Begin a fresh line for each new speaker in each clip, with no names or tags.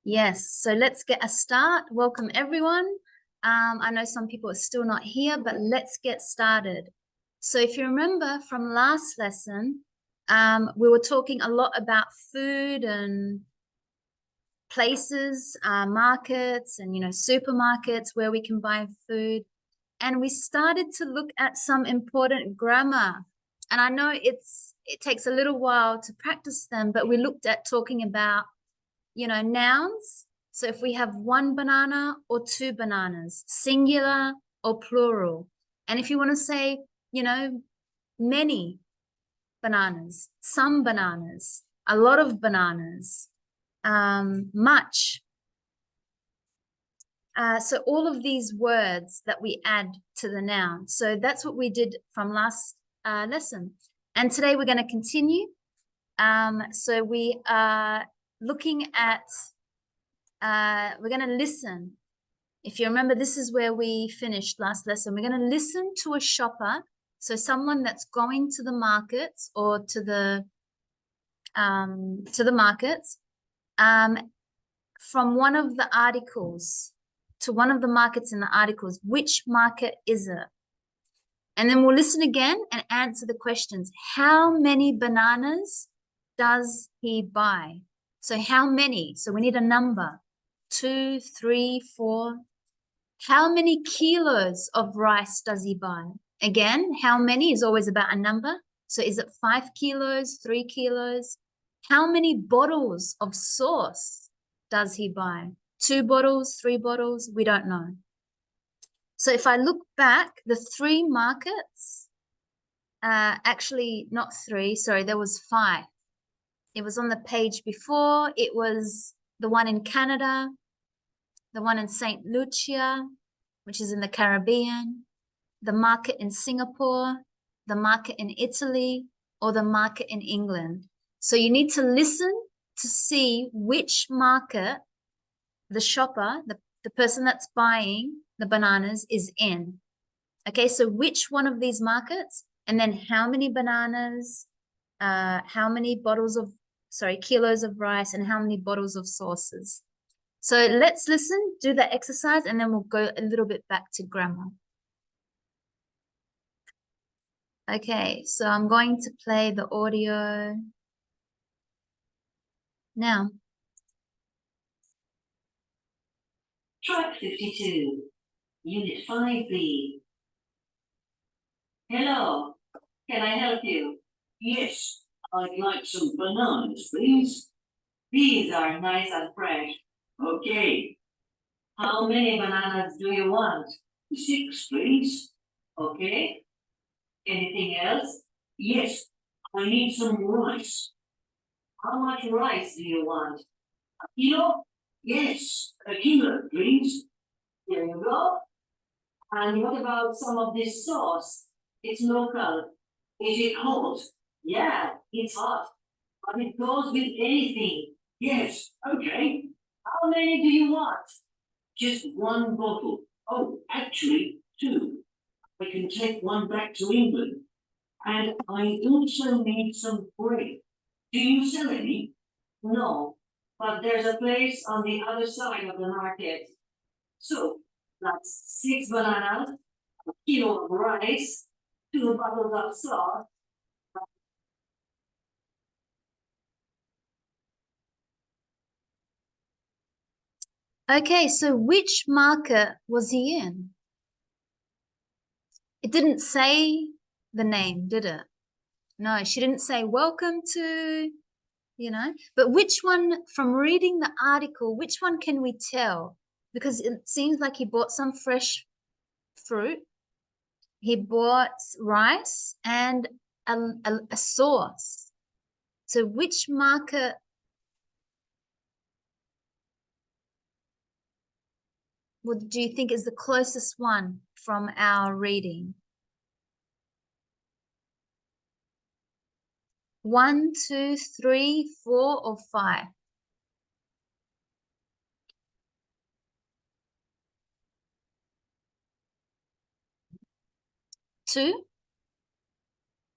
Yes, so let's get a start. Welcome everyone. I know some people are still not here, but let's get started. So if you remember from last lesson, we were talking a lot about food and places, markets and, supermarkets where we can buy food. And we started to look at some important grammar. And I know it takes a little while to practice them, but we looked at talking about nouns. So if we have one banana or two bananas, singular or plural. And if you want to say, many bananas, some bananas, a lot of bananas, much. So all of these words that we add to the noun. So that's what we did from last lesson. And today we're going to continue. So we are looking at we're going to listen. If you remember, this is where we finished last lesson. We're going to listen to a shopper, so someone that's going to the markets or to the markets, from one of the articles to one of the markets in the articles. Which market is it? And then we'll listen again and answer the questions. How many bananas does he buy? So how many? So we need a number. 2, 3, 4. How many kilos of rice does he buy? Again, how many is always about a number. So is it 5 kilos, 3 kilos? How many bottles of sauce does he buy? 2 bottles, 3 bottles? We don't know. So if I look back, the 3 markets, actually not 3, sorry, there was 5. It was on the page before. It was the one in Canada, the one in St. Lucia, which is in the Caribbean, the market in Singapore, the market in Italy, or the market in England. So you need to listen to see which market the shopper, the person that's buying the bananas, is in. Okay, so which one of these markets, and then how many bananas, how many kilos of rice, and how many bottles of sauces. So let's listen, do the exercise, and then we'll go a little bit back to grammar. Okay, so I'm going to play the audio now.
Track 52, Unit 5B. Hello, can I help you? Yes, I'd like some bananas, please. These are nice and fresh. Okay. How many bananas do you want? 6, please. Okay. Anything else? Yes, I need some rice. How much rice do you want? A kilo? Yes, a kilo, please. There you go. And what about some of this sauce? It's local. Is it hot? Yeah, it's hot. But it goes with anything. Yes, okay. How many do you want? Just 1 bottle. Oh, actually, 2. I can take one back to England. And I also need some bread. Do you sell any? No, but there's a place on the other side of the market. So, that's 6 bananas, a kilo of rice, 2 bottles of sauce.
Okay, so which market was he in? It didn't say the name, did it? No, she didn't say welcome to, but which one, from reading the article, which one can we tell? Because it seems like he bought some fresh fruit, he bought rice and a sauce. So which market do you think is the closest one from our reading? 1, 2, 3, 4, or 5? 2?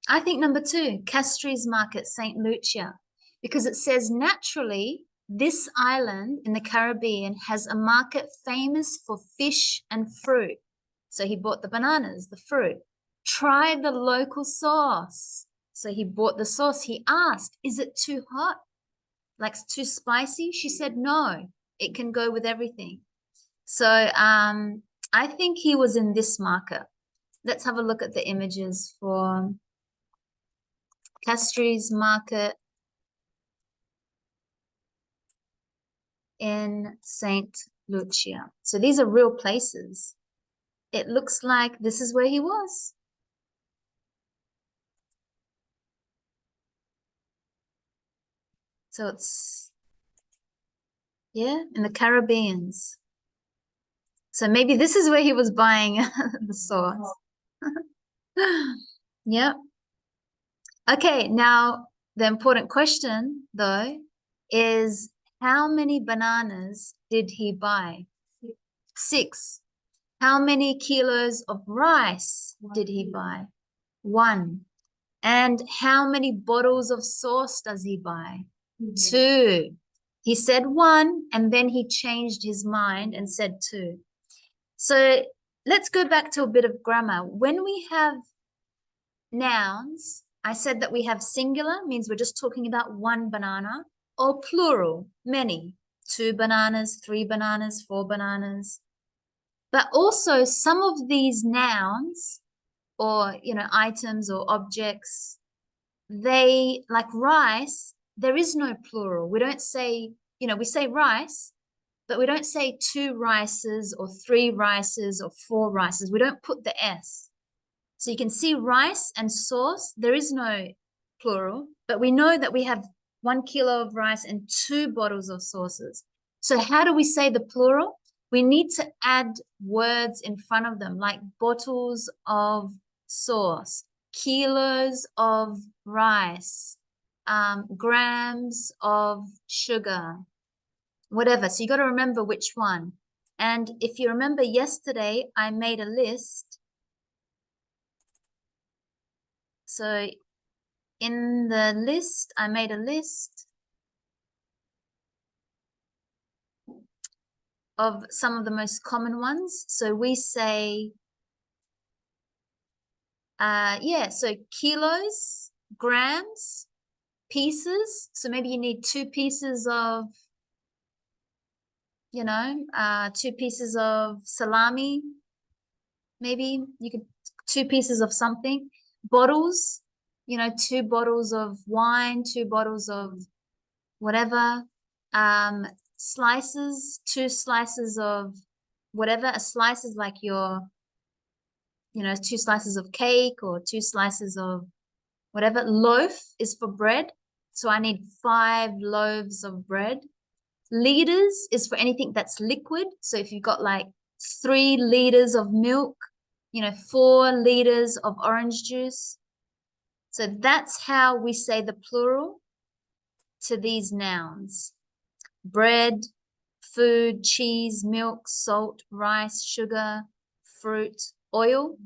I think number 2, Castries Market, St. Lucia, because it says naturally this island in the Caribbean has a market famous for fish and fruit. So he bought the bananas, the fruit. Try the local sauce. So he bought the sauce. He asked, is it too hot? Like too spicy? She said, no, it can go with everything. So I think he was in this market. Let's have a look at the images for Castries Market in St. Lucia. So these are real places. It looks like this is where he was. So it's, yeah, in the Caribbeans. So maybe this is where he was buying the sauce. Yep. Okay, now the important question though is how many bananas did he buy? 6. How many kilos of rice did he buy? 1. And how many bottles of sauce does he buy? 2. He said 1 and then he changed his mind and said 2. So let's go back to a bit of grammar. When we have nouns, I said that we have singular, means we're just talking about one banana, or plural, many, 2 bananas, 3 bananas, 4 bananas. But also some of these nouns or, items or objects, they, like rice, there is no plural. We don't say, we say rice, but we don't say 2 rices or 3 rices or 4 rices. We don't put the S. So you can see rice and sauce, there is no plural, but we know that we have 1 kilo of rice and 2 bottles of sauces. So how do we say the plural? We need to add words in front of them, like bottles of sauce, kilos of rice, grams of sugar, whatever. So you got to remember which one. And if you remember yesterday, I made a list. So in the list, I made a list of some of the most common ones. So we say, so kilos, grams, pieces. So maybe you need 2 pieces of, 2 pieces of salami. Maybe you could 2 pieces of something. Bottles, 2 bottles of wine, 2 bottles of whatever. Slices, 2 slices of whatever. A slice is like your, 2 slices of cake or 2 slices of whatever. Loaf is for bread. So I need 5 loaves of bread. Liters is for anything that's liquid. So if you've got like 3 liters of milk, 4 liters of orange juice. So that's how we say the plural to these nouns. Bread, food, cheese, milk, salt, rice, sugar, fruit, oil.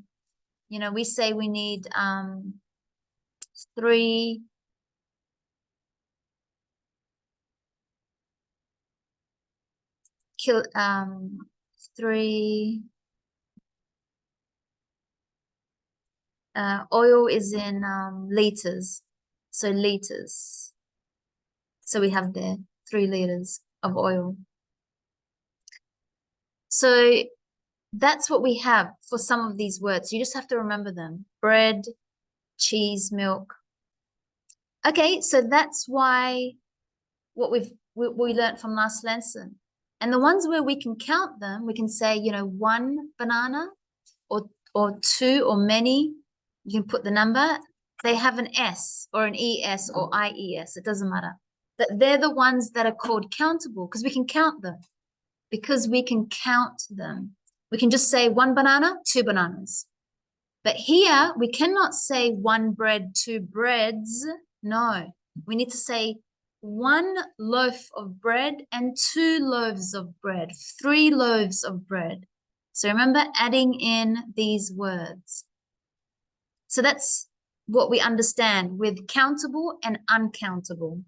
We say we need 3 3 oil is in liters. So liters. So we have there 3 liters of oil. So that's what we have for some of these words. You just have to remember them. Bread, cheese, milk. Okay, so that's why what we learned from last lesson. And the ones where we can count them, we can say, 1 banana or 2 or many. You can put the number. They have an S or an ES or IES. It doesn't matter. But they're the ones that are called countable because we can count them. Because we can count them. We can just say 1 banana, 2 bananas. But here we cannot say 1 bread, 2 breads. No, we need to say 1 loaf of bread and 2 loaves of bread, 3 loaves of bread. So remember adding in these words. So that's what we understand with countable and uncountable.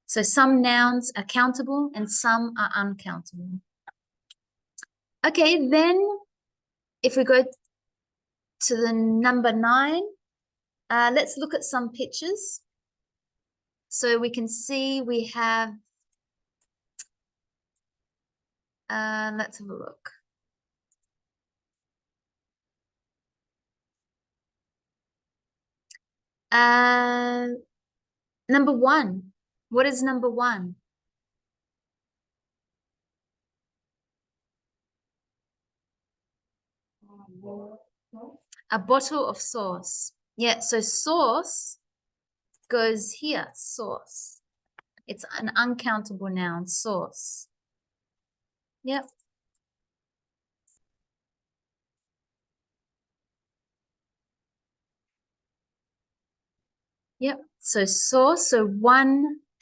So some nouns are countable and some are uncountable. Okay, then if we go to the number 9, let's look at some pictures. So we can see we have, let's have a look. Number 1. What is number 1? A bottle of sauce. Yeah, so sauce goes here, sauce. It's an uncountable noun, sauce. Yep. Yep. So sauce, so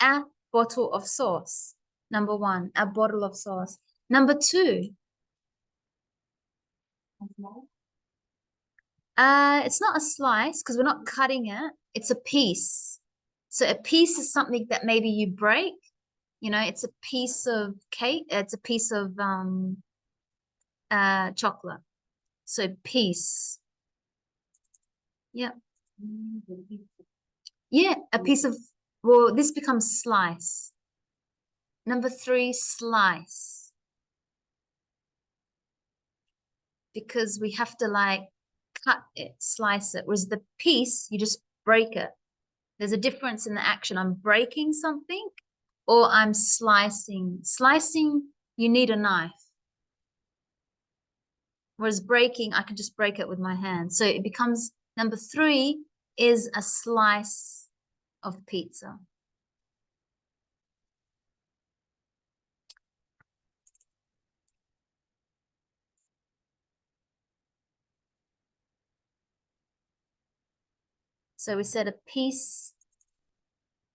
a bottle of sauce. Number 1, a bottle of sauce. Number 2. It's not a slice because we're not cutting it. It's a piece. So a piece is something that maybe you break. You know, it's a piece of cake. It's a piece of chocolate. So piece. Yeah. Yeah, a piece of, well, this becomes slice. Number 3, slice. Because we have to like cut it, slice it. Whereas the piece, you just break it. There's a difference in the action. I'm breaking something or I'm slicing. Slicing, you need a knife. Whereas breaking, I can just break it with my hand. So it becomes, number 3 is a slice of pizza. So we said a piece.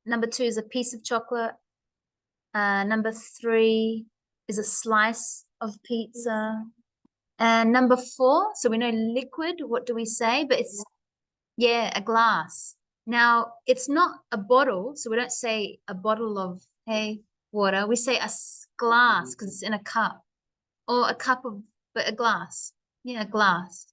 Number 2 is a piece of chocolate. Number 3 is a slice of pizza. And number 4, so we know liquid, what do we say? But it's, yeah, a glass. Now, it's not a bottle, so we don't say a bottle of, hey, water. We say a glass because it's in a cup. Or a cup of, but a glass. Yeah, a glass.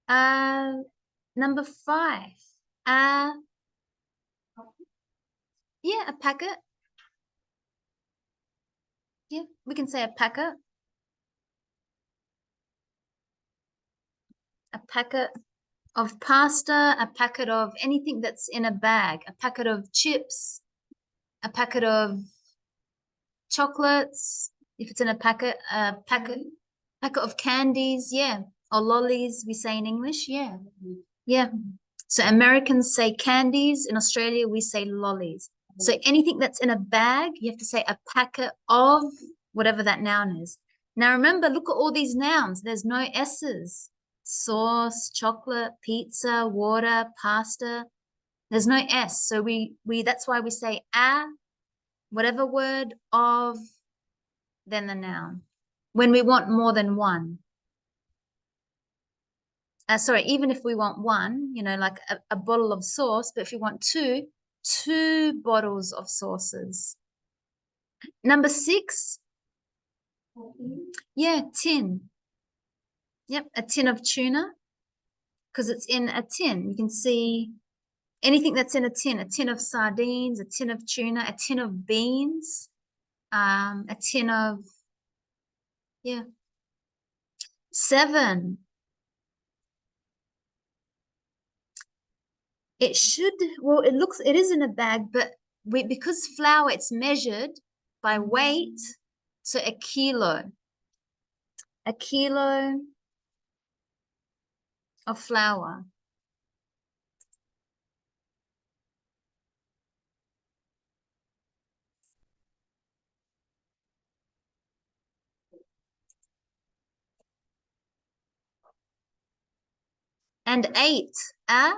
Uh, Number 5. Uh, yeah, a packet. Yeah, we can say a packet. A packet of pasta, a packet of anything that's in a bag, a packet of chips, a packet of chocolates, if it's in a packet of candies, yeah, or lollies, we say in English, yeah, yeah. So Americans say candies, in Australia we say lollies. So anything that's in a bag, you have to say a packet of whatever that noun is. Now remember, look at all these nouns. There's no S's. Sauce, chocolate, pizza, water, pasta. There's no S. So we that's why we say a, whatever word, of, then the noun. When we want more than one. Sorry, even if we want one, you know, like a bottle of sauce, but if you want two bottles of sauces. Number 6, yeah, tin. Yep, a tin of tuna, because it's in a tin. You can see anything that's in a tin of sardines, a tin of tuna, a tin of beans, a tin of, yeah. 7, it should, well, it is in a bag, but because flour, it's measured by weight. So a kilo of flour. And 8, a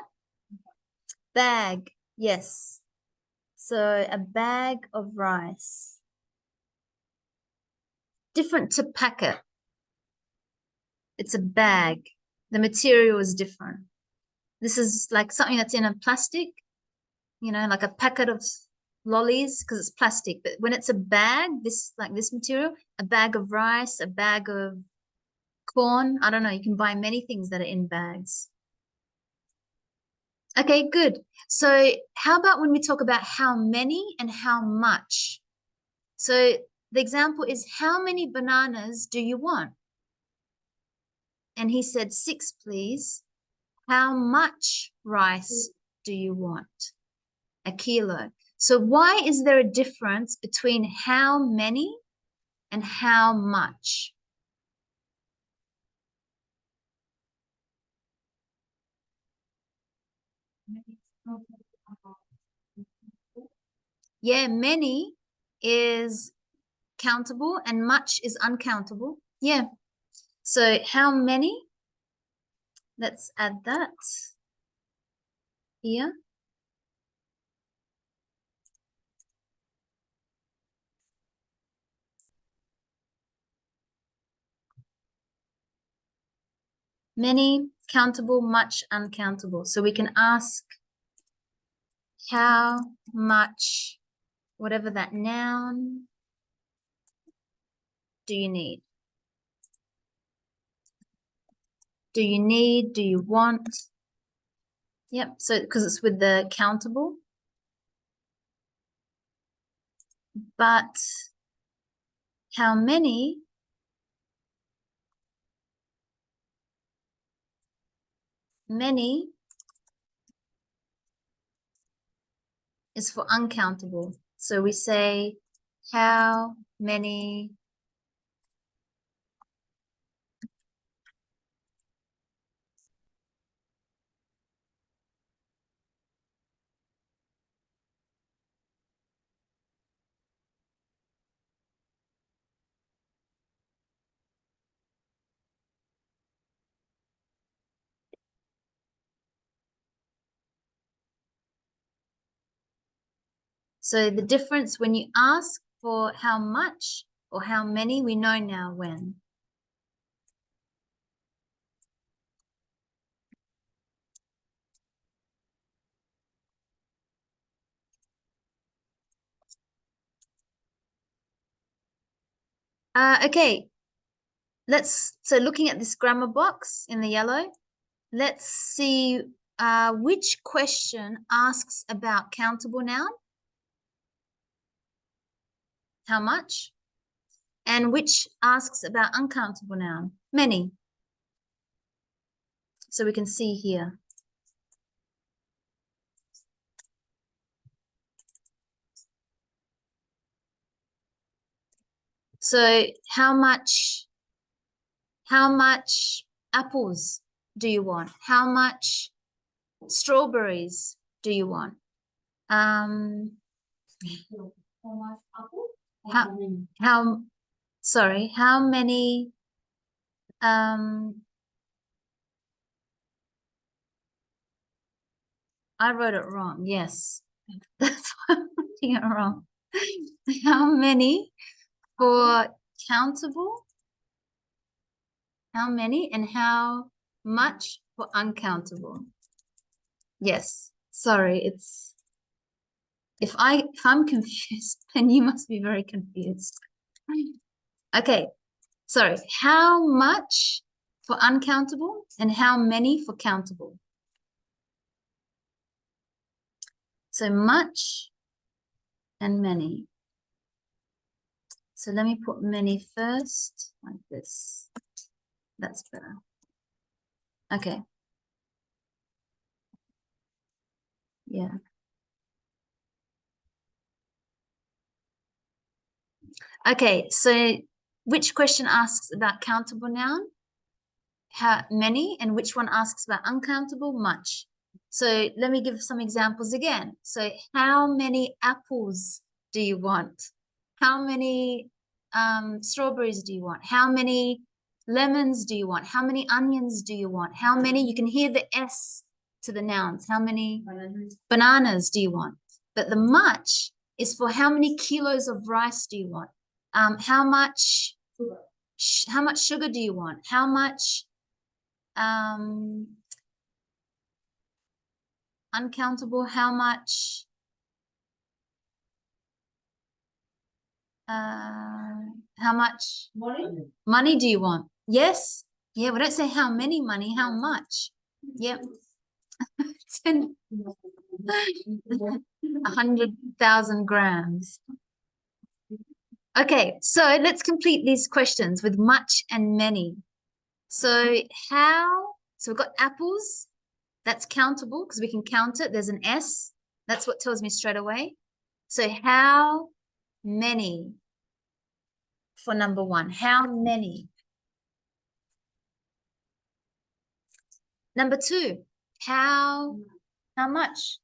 bag. Yes. So a bag of rice. Different to packet. It's a bag. The material is different. This is like something that's in a plastic, you know, like a packet of lollies because it's plastic. But when it's a bag, this like this material, a bag of rice, a bag of corn, I don't know, you can buy many things that are in bags. Okay, good. So how about when we talk about how many and how much? So the example is, how many bananas do you want? And he said 6, please. How much rice do you want? A kilo. So why is there a difference between how many and how much? Yeah, many is countable and much is uncountable. Yeah. So how many? Let's add that here. Many, countable, much, uncountable. So we can ask how much, whatever that noun, do you need? Do you need? Do you want? Yep, so because it's with the countable. But how many? Many is for uncountable. So we say how many So the difference when you ask for how much or how many, we know now when. Okay, so looking at this grammar box in the yellow, let's see which question asks about countable noun, how much, and which asks about uncountable noun, many. So we can see here. So how much apples do you want? How much strawberries do you want? How many I wrote it wrong. Yes. That's why I'm writing it wrong. How many for countable? How many and how much for uncountable? Yes. Sorry, it's if I'm confused, then you must be very confused. Okay. Sorry. How much for uncountable and how many for countable? So much and many. So let me put many first, like this. That's better. Okay. Yeah. Okay, so which question asks about countable noun? How many, and which one asks about uncountable? Much. So let me give some examples again. So how many apples do you want? How many strawberries do you want? How many lemons do you want? How many onions do you want? How many, you can hear the S to the nouns. How many bananas do you want? But the much is for how many kilos of rice do you want? How much sugar do you want? How much uncountable, how much money do you want? Yes. Yeah, we don't say how many money, how much. Yep. 100,000 grams. Okay, so let's complete these questions with much and many. So we've got apples, that's countable because we can count it. There's an S, that's what tells me straight away. So how many for number one? How many? Number two, how much?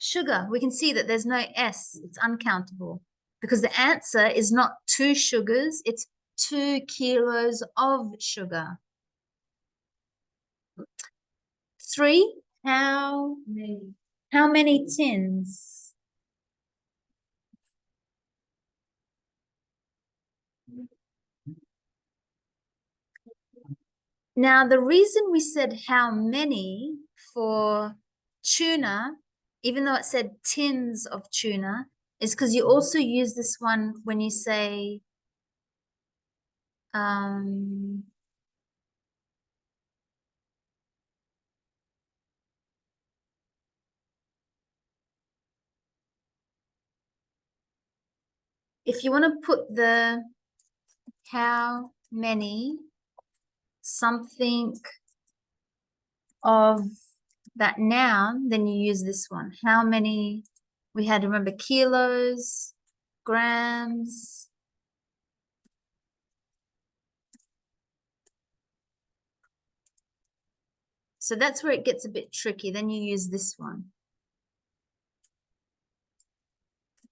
Sugar, we can see that there's no S, it's uncountable because the answer is not 2 sugars, it's 2 kilos of sugar. 3, how many tins? Now, the reason we said how many for tuna, even though it said tins of tuna, is because you also use this one when you say if you want to put the how many something of that noun, then you use this one. How many, we had to remember kilos, grams. So that's where it gets a bit tricky. Then you use this one.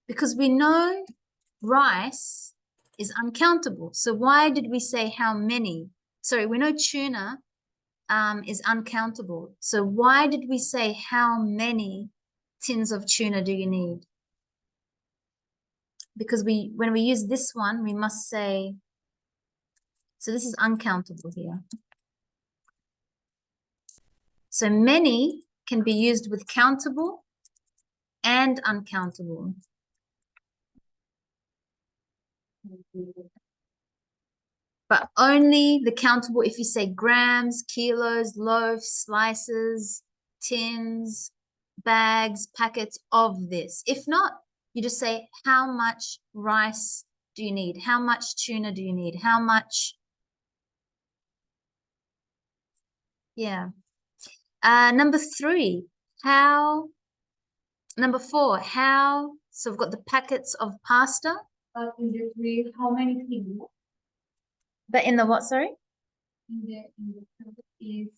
Because we know rice is uncountable. So why did we say how many? Sorry, we know tuna is uncountable. So why did we say how many tins of tuna do you need? Because when we use this one, we must say, so this is uncountable here. So many can be used with countable and uncountable. But only the countable if you say grams, kilos, loaves, slices, tins, bags, packets of this. If not, you just say how much rice do you need? How much tuna do you need? How much? Yeah. Number 3, how? Number 4, how? So we've got the packets of pasta.
In the 3, how many people?
But in the what, sorry?
In the is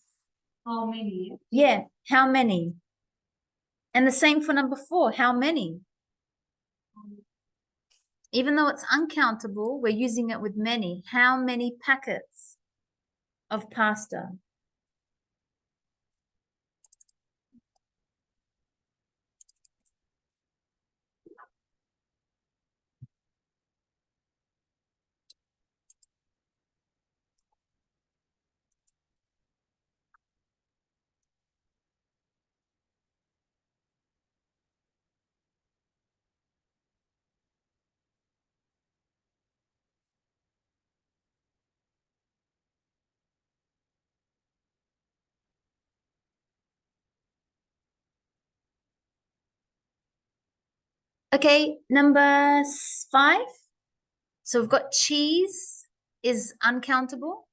how many?
Yeah, how many? And the same for number 4, how many? Even though it's uncountable, we're using it with many. How many packets of pasta? Okay, number 5. So we've got cheese is uncountable.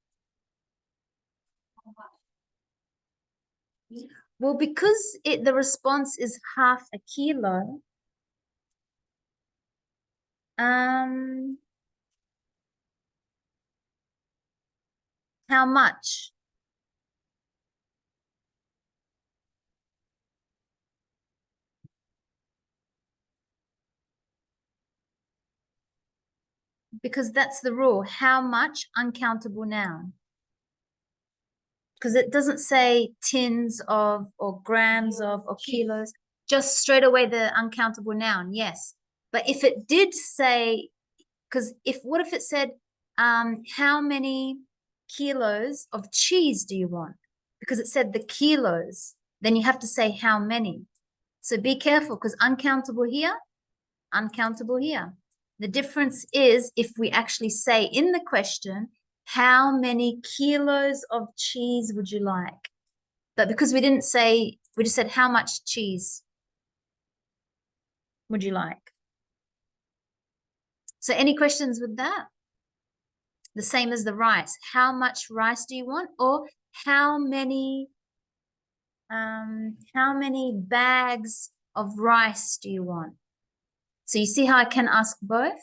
Well, because the response is half a kilo, how much? because that's the rule. How much? Uncountable noun. Because it doesn't say tins of or grams of or kilos, just straight away the uncountable noun, yes. But if it did say, because what if it said, how many kilos of cheese do you want? Because it said the kilos, then you have to say how many. So be careful, because uncountable here, uncountable here. The difference is if we actually say in the question, how many kilos of cheese would you like? But because we didn't say, we just said, how much cheese would you like? So any questions with that? The same as the rice. How much rice do you want? Or how many bags of rice do you want? So you see how I can ask both?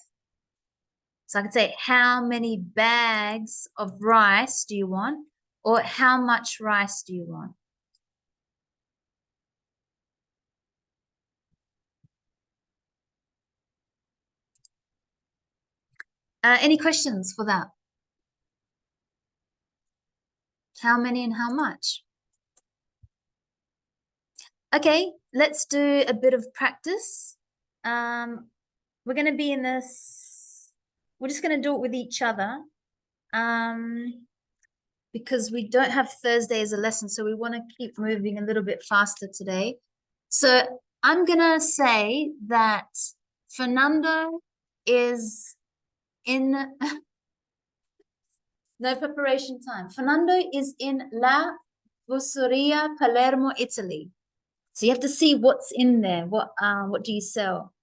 So I could say, how many bags of rice do you want? Or how much rice do you want? Any questions for that? How many and how much? Okay, let's do a bit of practice. We're going to be in this, we're just going to do it with each other. Because we don't have Thursday as a lesson, so we want to keep moving a little bit faster today. So I'm going to say that Fernando is in, no preparation time. Fernando is in La Busseria, Palermo, Italy. So you have to see what's in there. What do you sell?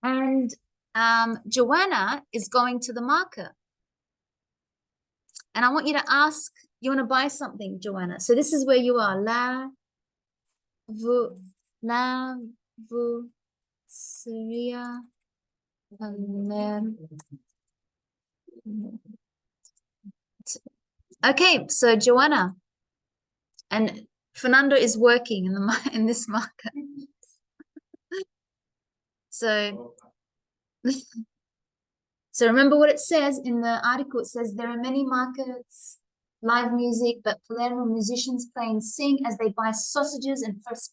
And Joanna is going to the market. And I want you to ask, you want to buy something, Joanna. So this is where you are. La Busseria, Palermo. Okay, so Joanna and Fernando is working in this market. So, so remember what it says in the article. It says there are many markets, live music, but Palermo musicians play and sing as they buy sausages and fresh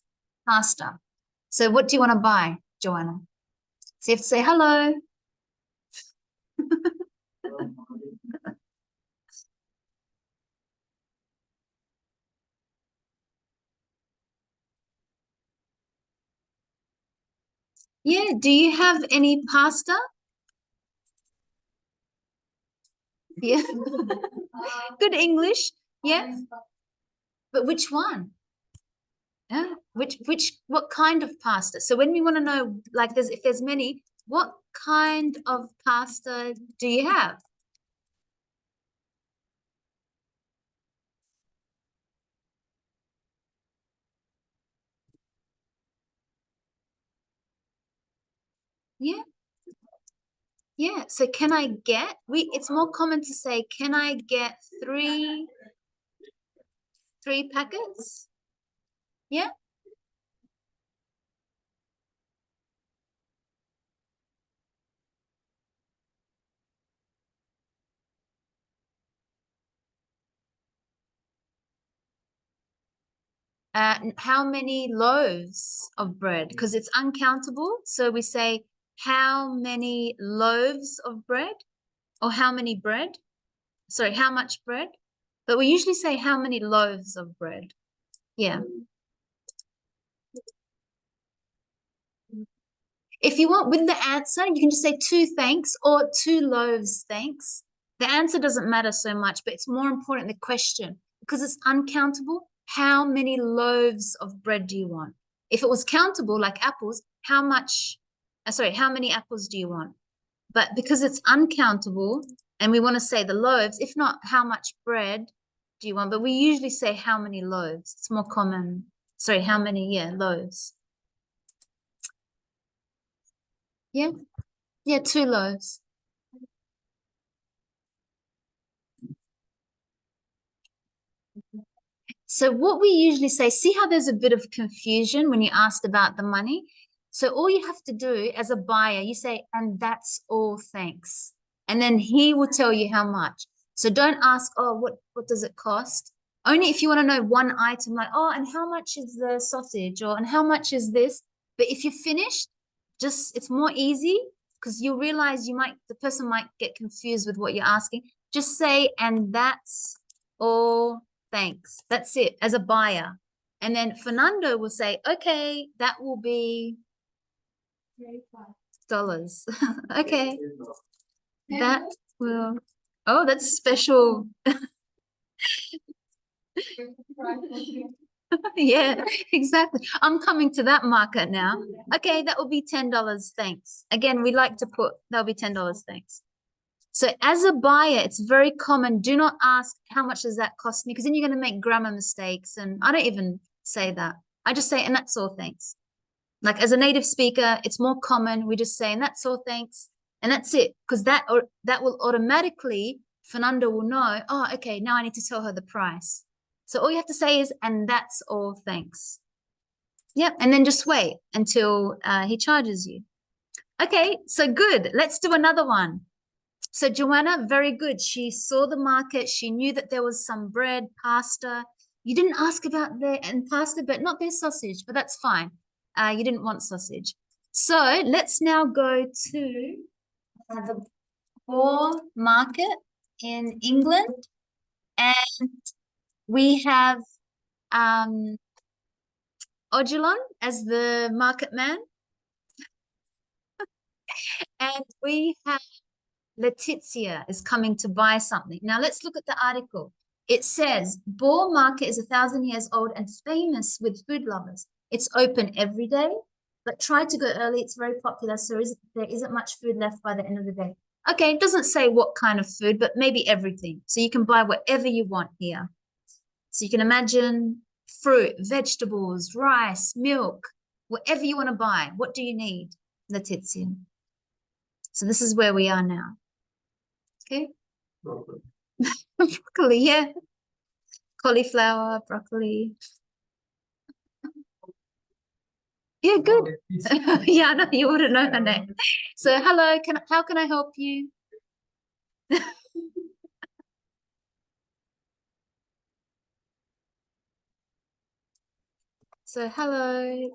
pasta. So what do you want to buy, Joanna? So you have to say hello. Yeah, do you have any pasta? Yeah. Good English. Yeah. But which one? Yeah. What kind of pasta? So when we want to know, like if there's many, what kind of pasta do you have? Yeah. Yeah. So can I get, it's more common to say, can I get three packets? Yeah. How many loaves of bread? Because it's uncountable. So we say, how many loaves of bread? Or how many bread? Sorry, how much bread? But we usually say how many loaves of bread. Yeah. If you want with the answer, you can just say 2 thanks or 2 loaves thanks. The answer doesn't matter so much, but it's more important the question because it's uncountable. How many loaves of bread do you want? If it was countable like apples, how many apples do you want? But because it's uncountable and we want to say the loaves, if not, how much bread do you want? But we usually say how many loaves. It's more common. Sorry, how many, loaves. Yeah. Yeah, 2 loaves. So what we usually say, see how there's a bit of confusion when you asked about the money? So all you have to do as a buyer, you say, and that's all, thanks. and then he will tell you how much. So don't ask, oh, what does it cost? Only if you want to know one item, like, oh, and how much is the sausage, or and how much is this? But if you're finished, just it's more easy because you'll realize the person might get confused with what you're asking. Just say, and that's all, thanks. That's it as a buyer. And then Fernando will say, okay, that will be $. Okay, that will, oh, that's special. Yeah, exactly. I'm coming to that market now. Okay, that will be $10. Thanks. Again, we like to put that'll be $10. Thanks. So as a buyer, it's very common. Do not ask how much does that cost me, because then you're going to make grammar mistakes. And I don't even say that. I just say, and that's all, thanks. Like as a native speaker, it's more common. We just say, and that's all, thanks. And that's it. Because that will automatically, Fernando will know, oh, okay, now I need to tell her the price. So all you have to say is, and that's all, thanks. Yep. And then just wait until he charges you. Okay, so good. Let's do another one. So Joanna, very good. She saw the market. She knew that there was some bread, pasta. You didn't ask about their and pasta, but not their sausage, but that's fine. You didn't want sausage. So let's now go to the Boer market in England. And we have Odilon as the market man. And we have Letizia is coming to buy something. Now let's look at the article. It says, Boer Market is 1,000 years old and famous with food lovers. It's open every day, but try to go early. It's very popular, so there isn't much food left by the end of the day. Okay, it doesn't say what kind of food, but maybe everything. So you can buy whatever you want here. So you can imagine fruit, vegetables, rice, milk, whatever you want to buy. What do you need, Letizia? So this is where we are now. Okay. Broccoli, yeah. Cauliflower, broccoli. Yeah, good. Yeah, no, you wouldn't know her name. So hello, how can I help you? So hello.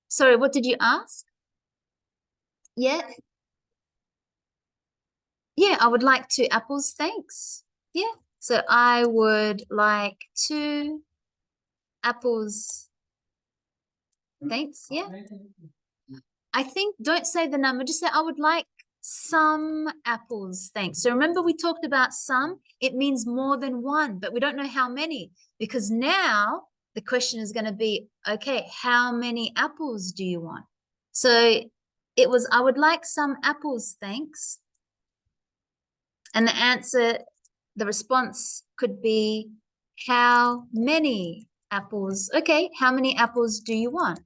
Sorry, what did you ask? Yeah. Yeah, I would like 2 apples, thanks. Yeah. So I would like 2 apples. Thanks. Yeah. I think don't say the number, just say I would like some apples, thanks. So remember we talked about some, it means more than one, but we don't know how many, because now the question is going to be, okay, how many apples do you want? So it was, I would like some apples, thanks. And the answer, the response could be, how many apples? Okay, how many apples do you want?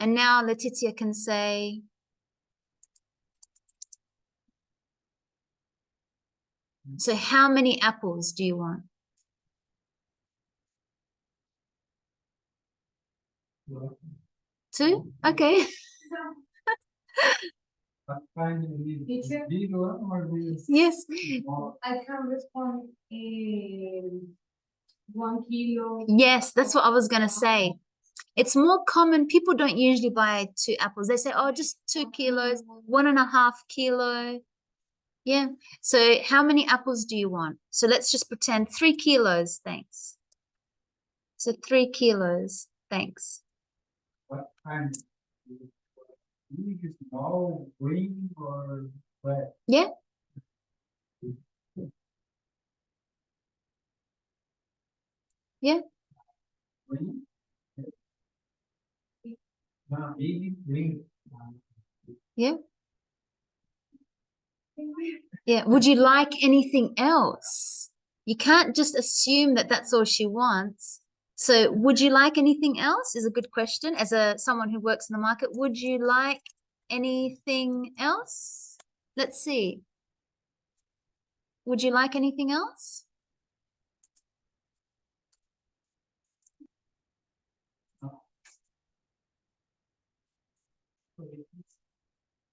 And now Letitia can say, so how many apples do you want? 2? Okay. Yes.
I can respond 1 kilo.
Yes, that's what I was going to say. It's more common. People don't usually buy 2 apples. They say, oh, just 2 kilos, 1.5 kilo. Yeah. So how many apples do you want? So let's just pretend 3 kilos. Thanks. So 3 kilos. Thanks.
What kind? Small, green, or red?
Yeah. Yeah.
Green? No, green.
Yeah. Yeah. Would you like anything else? You can't just assume that that's all she wants. So would you like anything else is a good question. As someone who works in the market, would you like anything else? Let's see. Would you like anything else?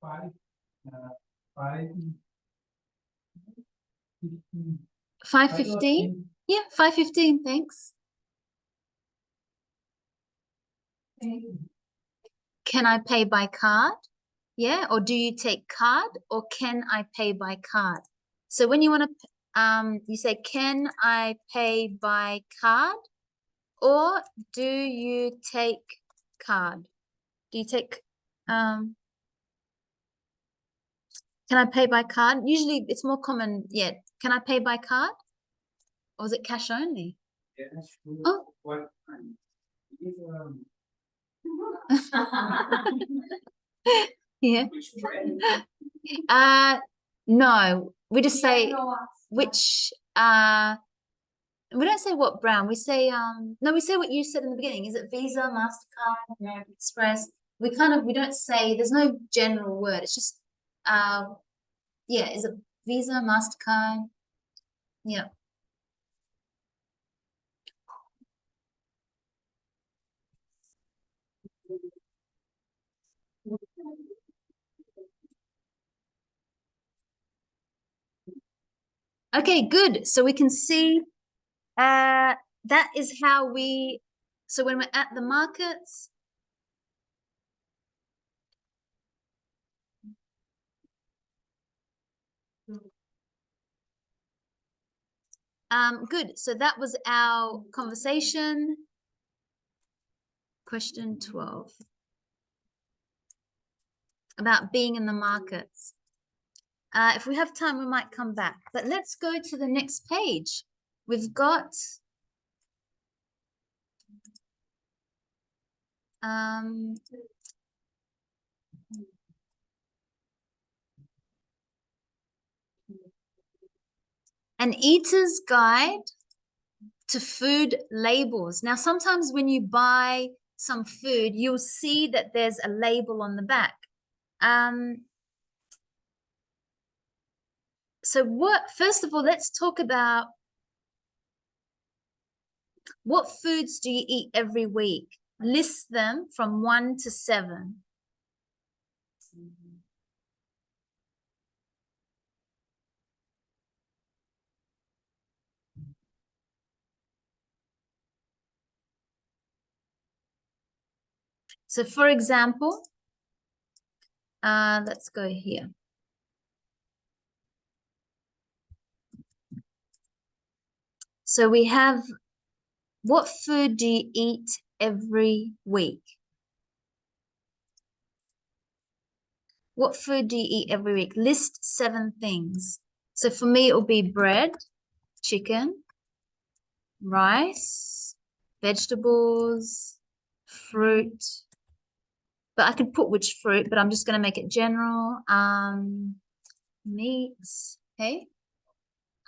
5, 5, 15.
5:15? Yeah, 5:15, thanks. Can I pay by card? Yeah, or do you take card, or can I pay by card? So when you want to, you say, can I pay by card, or do you take card? Do you take, can I pay by card? Usually it's more common, yeah. Can I pay by card? Or is it cash only?
Yes.
Oh.
What? Is,
Yeah. No, we just say which, we don't say what brand. We say, no, we say what you said in the beginning. Is it Visa, MasterCard, American Express? We don't say, there's no general word. It's just, yeah, is it Visa, MasterCard? Yeah. Okay, good. So we can see, that is how we, so when we're at the markets, good. So that was our conversation. Question 12 about being in the markets. If we have time, we might come back, but let's go to the next page. We've got an eater's guide to food labels. Now, sometimes when you buy some food, you'll see that there's a label on the back. So first of all, let's talk about what foods do you eat every week? List them from 1 to 7. So for example, let's go here. So we have, what food do you eat every week? What food do you eat every week? List 7 things. So for me, it will be bread, chicken, rice, vegetables, fruit. But I can put which fruit, but I'm just going to make it general. Meats, okay.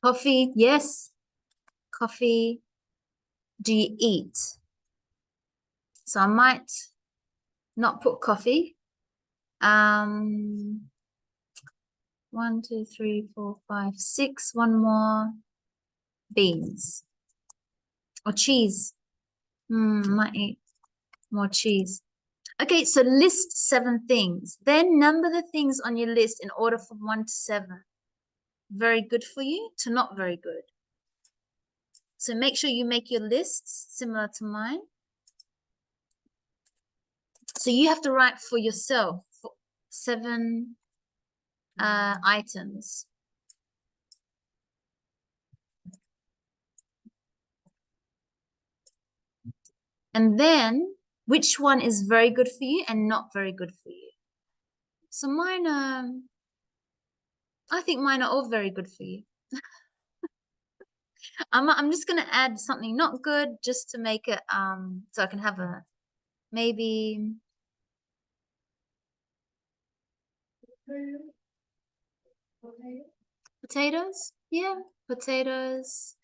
Coffee, yes. Coffee. Do you eat? So I might not put coffee. 1, 2, 3, 4, 5, 6. One more. Beans or cheese. Might eat more cheese. Okay, so list 7 things. Then number the things on your list in order from 1 to 7. Very good for you to not very good. So make sure you make your lists similar to mine. So you have to write for yourself 7 items. And then which one is very good for you and not very good for you. So mine I think mine are all very good for you. I'm just gonna add something not good just to make it so I can have a maybe potatoes. Yeah, potatoes.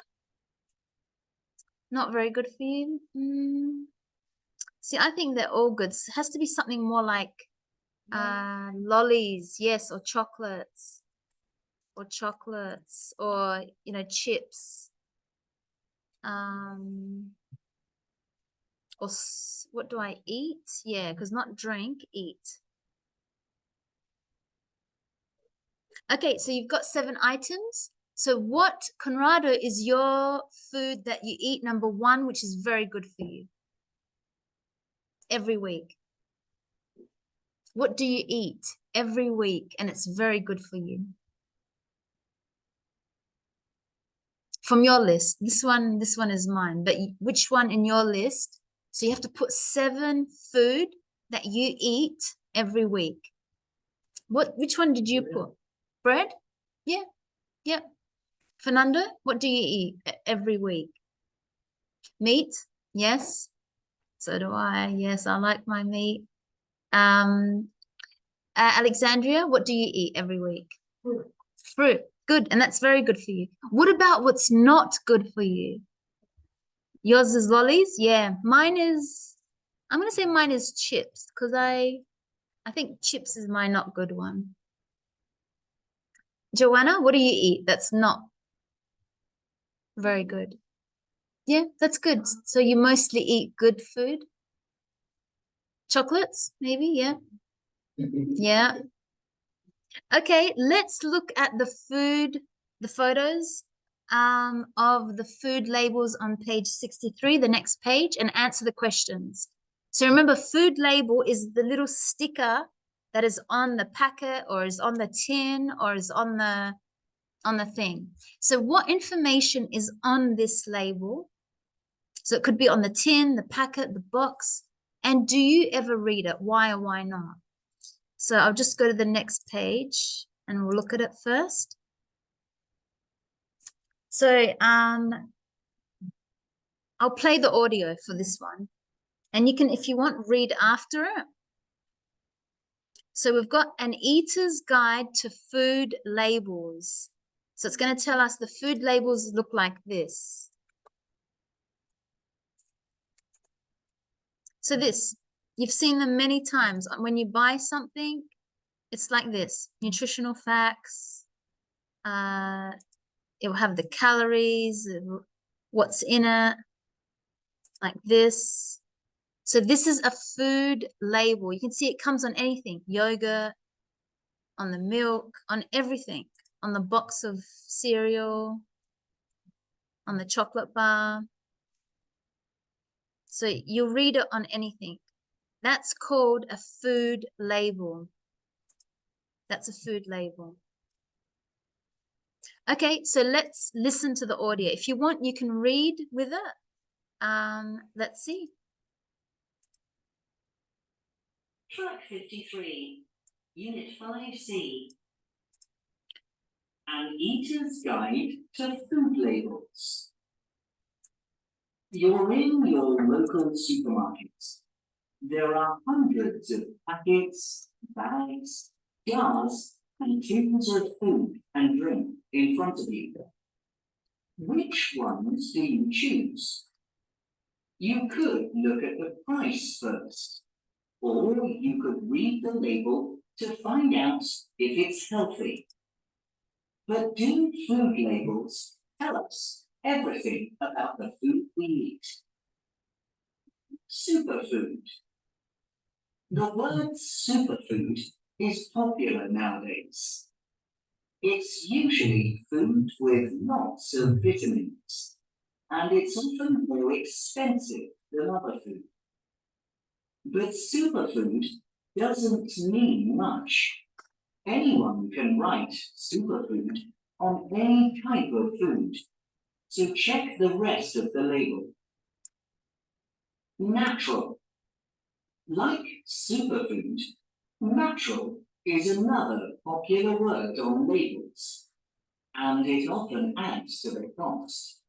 Not very good for you. See, I think they're all good. It has to be something more like lollies, yes, or chocolates, or chips. Or what do I eat? Yeah, because not drink, eat. Okay, so you've got 7 items. So what, Conrado, is your food that you eat number 1, which is very good for you every week? What do you eat every week and it's very good for you? From your list, this one is mine, but which one in your list? So you have to put 7 food that you eat every week. Which one did you put? Bread? Yeah, yeah. Fernando, what do you eat every week? Meat? Yes. So do I. Yes, I like my meat. Alexandria, what do you eat every week?
Fruit.
Fruit. Good, and that's very good for you. What about what's not good for you? Yours is lollies? Yeah. Mine is, I'm gonna say mine is chips, because I think chips is my not good one. Joanna, what do you eat that's not very good? Yeah, that's good. So you mostly eat good food? Chocolates, maybe? Yeah. Yeah. Okay, let's look at the photos of the food labels on page 63, the next page, and answer the questions. So remember, food label is the little sticker that is on the packet or is on the tin or is on the thing. So what information is on this label? So it could be on the tin, the packet, the box. And do you ever read it? Why or why not? So I'll just go to the next page and we'll look at it first. So I'll play the audio for this one. And you can, if you want, read after it. So we've got an eater's guide to food labels. So it's going to tell us the food labels look like this. So this, you've seen them many times. When you buy something, it's like this: nutritional facts. It will have the calories, what's in it, like this. So this is a food label. You can see it comes on anything: yogurt, on the milk, on everything, on the box of cereal, on the chocolate bar. So you'll read it on anything. That's called a food label. That's a food label. Okay, so let's listen to the audio. If you want, you can read with it. Let's see.
Track 53, Unit 5C. An Eater's Guide to Food Labels. You're in your local supermarket. There are hundreds of packets, bags, jars, and tins of food and drink in front of you. Which ones do you choose? You could look at the price first, or you could read the label to find out if it's healthy. But do food labels tell us everything about the food we eat? Superfood. The word superfood is popular nowadays. It's usually food with lots of vitamins, and it's often more expensive than other food. But superfood doesn't mean much. Anyone can write superfood on any type of food, so check the rest of the label. Natural. Like superfood, natural is another popular word on labels, and it often adds to the cost.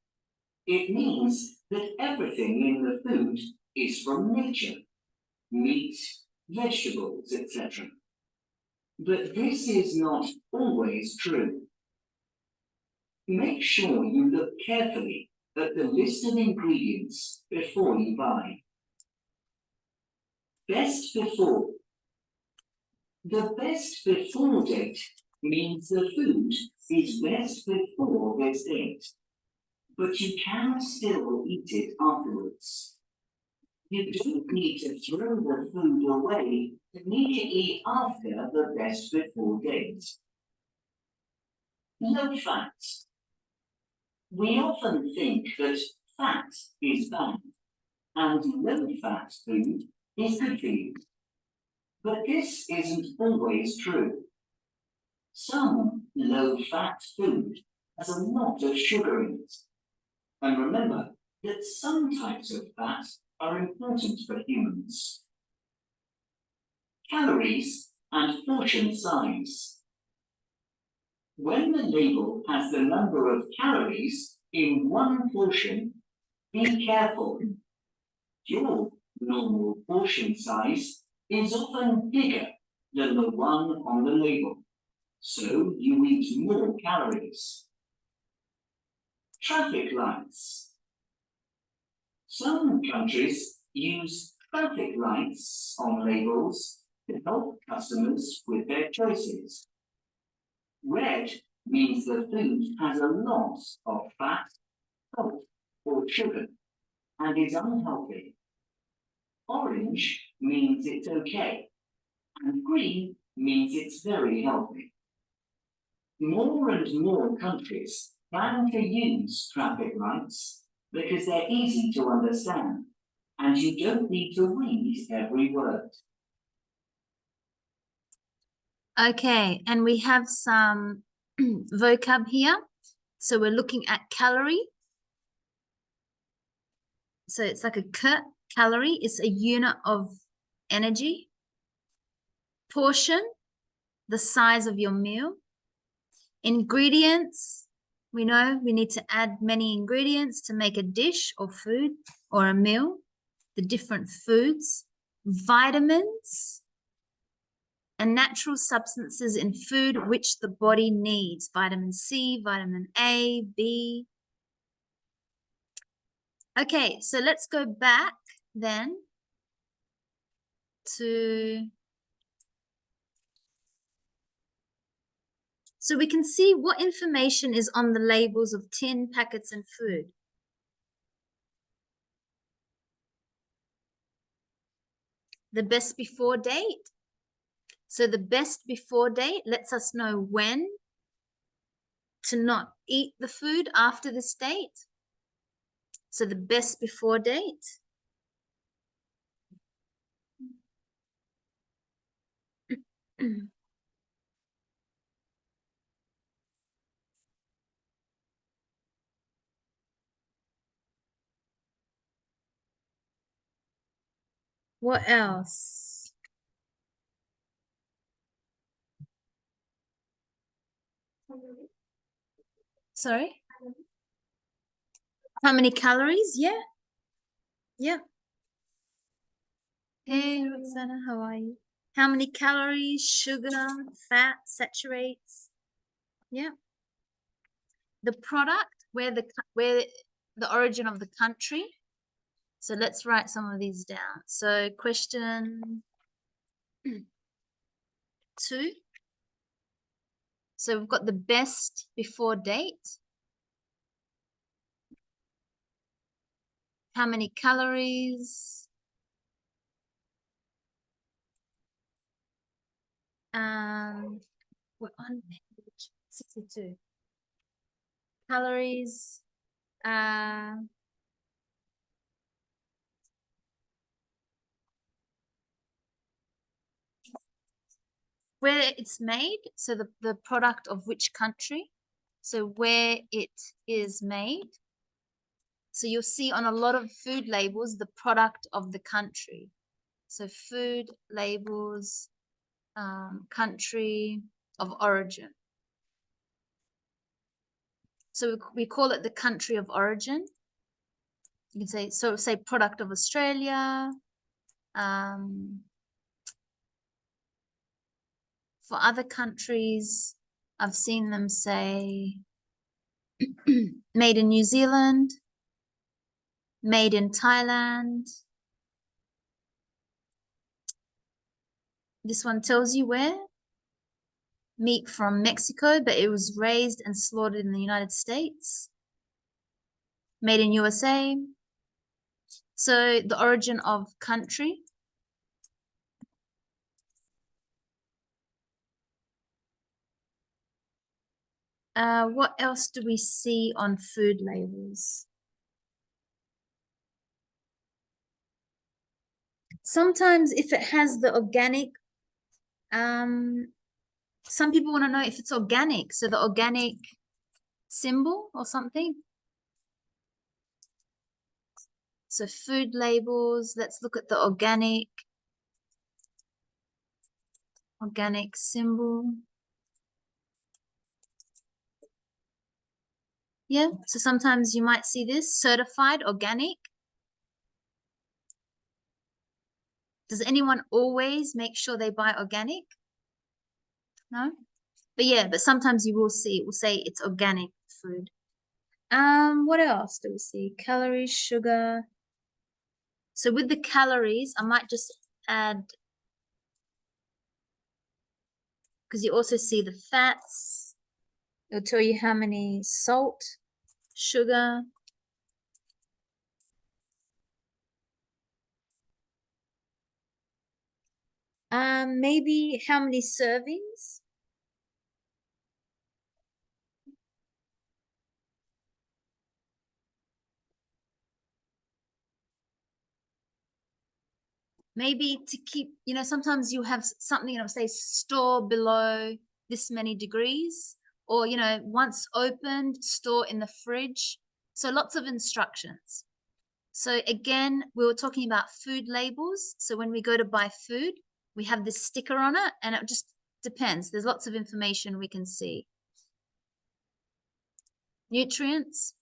It means that everything in the food is from nature: meat, vegetables, etc. But this is not always true. Make sure you look carefully at the list of ingredients before you buy. Best before. The best before date means the food is best before this date, but you can still eat it afterwards. You don't need to throw the food away immediately after the best before date. Low fat. We often think that fat is bad and low fat food is good for you. But this isn't always true. Some low fat food has a lot of sugar in it. And remember that some types of fat are important for humans. Calories and portion size. When the label has the number of calories in one portion, be careful. Your normal portion size is often bigger than the one on the label, so you eat more calories. Traffic lights. Some countries use traffic lights on labels to help customers with their choices. Red means the food has a lot of fat, salt, or sugar and is unhealthy. Orange means it's okay, and green means it's very healthy. More and more countries plan to use traffic lights because they're easy to understand, and you don't need to read every word.
Okay, and we have some vocab here. So we're looking at calorie. So it's like a calorie. It's a unit of energy. Portion, the size of your meal. Ingredients, we know we need to add many ingredients to make a dish or food or a meal. The different foods. Vitamins and natural substances in food which the body needs. Vitamin C, vitamin A, B. Okay, so let's go back then to, so we can see what information is on the labels of tin, packets, and food. The best before date. So the best before date lets us know when to not eat the food after this date. So the best before date. What else? Sorry? How many calories? Yeah. Yeah. Hey, Roxana, how are you? How many calories, sugar, fat, saturates? Yeah. The product, where the origin of the country. So let's write some of these down. So question 2. So we've got the best before date. How many calories? We're on page 62. Calories. Where it's made, so the product of which country, so where it is made. So you'll see on a lot of food labels the product of the country. So food labels, country of origin. So we call it the country of origin. You can say, so say product of Australia. For other countries, I've seen them say made in New Zealand, made in Thailand. This one tells you where. Meat from Mexico, but it was raised and slaughtered in the United States. Made in USA. So the origin of country. What else do we see on food labels? Sometimes if it has the organic, some people want to know if it's organic. So the organic symbol or something. So food labels, let's look at the organic symbol. Yeah, so sometimes you might see this, certified organic. Does anyone always make sure they buy organic? No? But yeah, but sometimes you will see, it will say it's organic food. What else do we see? Calories, sugar. So with the calories, I might just add, because you also see the fats. It'll tell you how many salt, sugar. Maybe how many servings? Maybe to keep, sometimes you have something, say store below this many degrees, or, once opened, store in the fridge. So lots of instructions. So again, we were talking about food labels. So when we go to buy food, we have this sticker on it, and it just depends. There's lots of information we can see. Nutrients,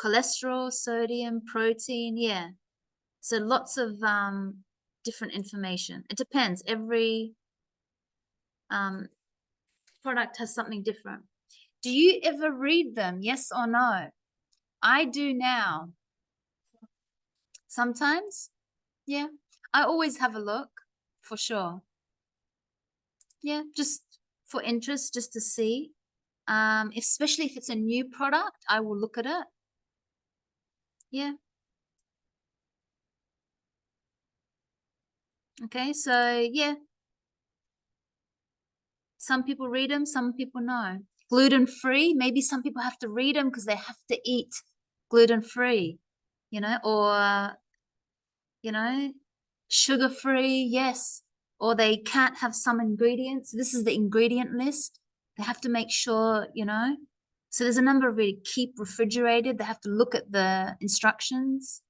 cholesterol, sodium, protein, yeah. So lots of different information. It depends. Every product has something different. Do you ever read them? Yes or no? I do now. Sometimes, yeah. I always have a look, for sure. Yeah, just for interest, just to see. Especially if it's a new product, I will look at it. Yeah. Okay, so yeah. Some people read them, some people no. Gluten-free, maybe some people have to read them because they have to eat gluten-free, or, sugar-free, yes. Or they can't have some ingredients. This is the ingredient list. They have to make sure, So there's a number of really keep refrigerated. They have to look at the instructions.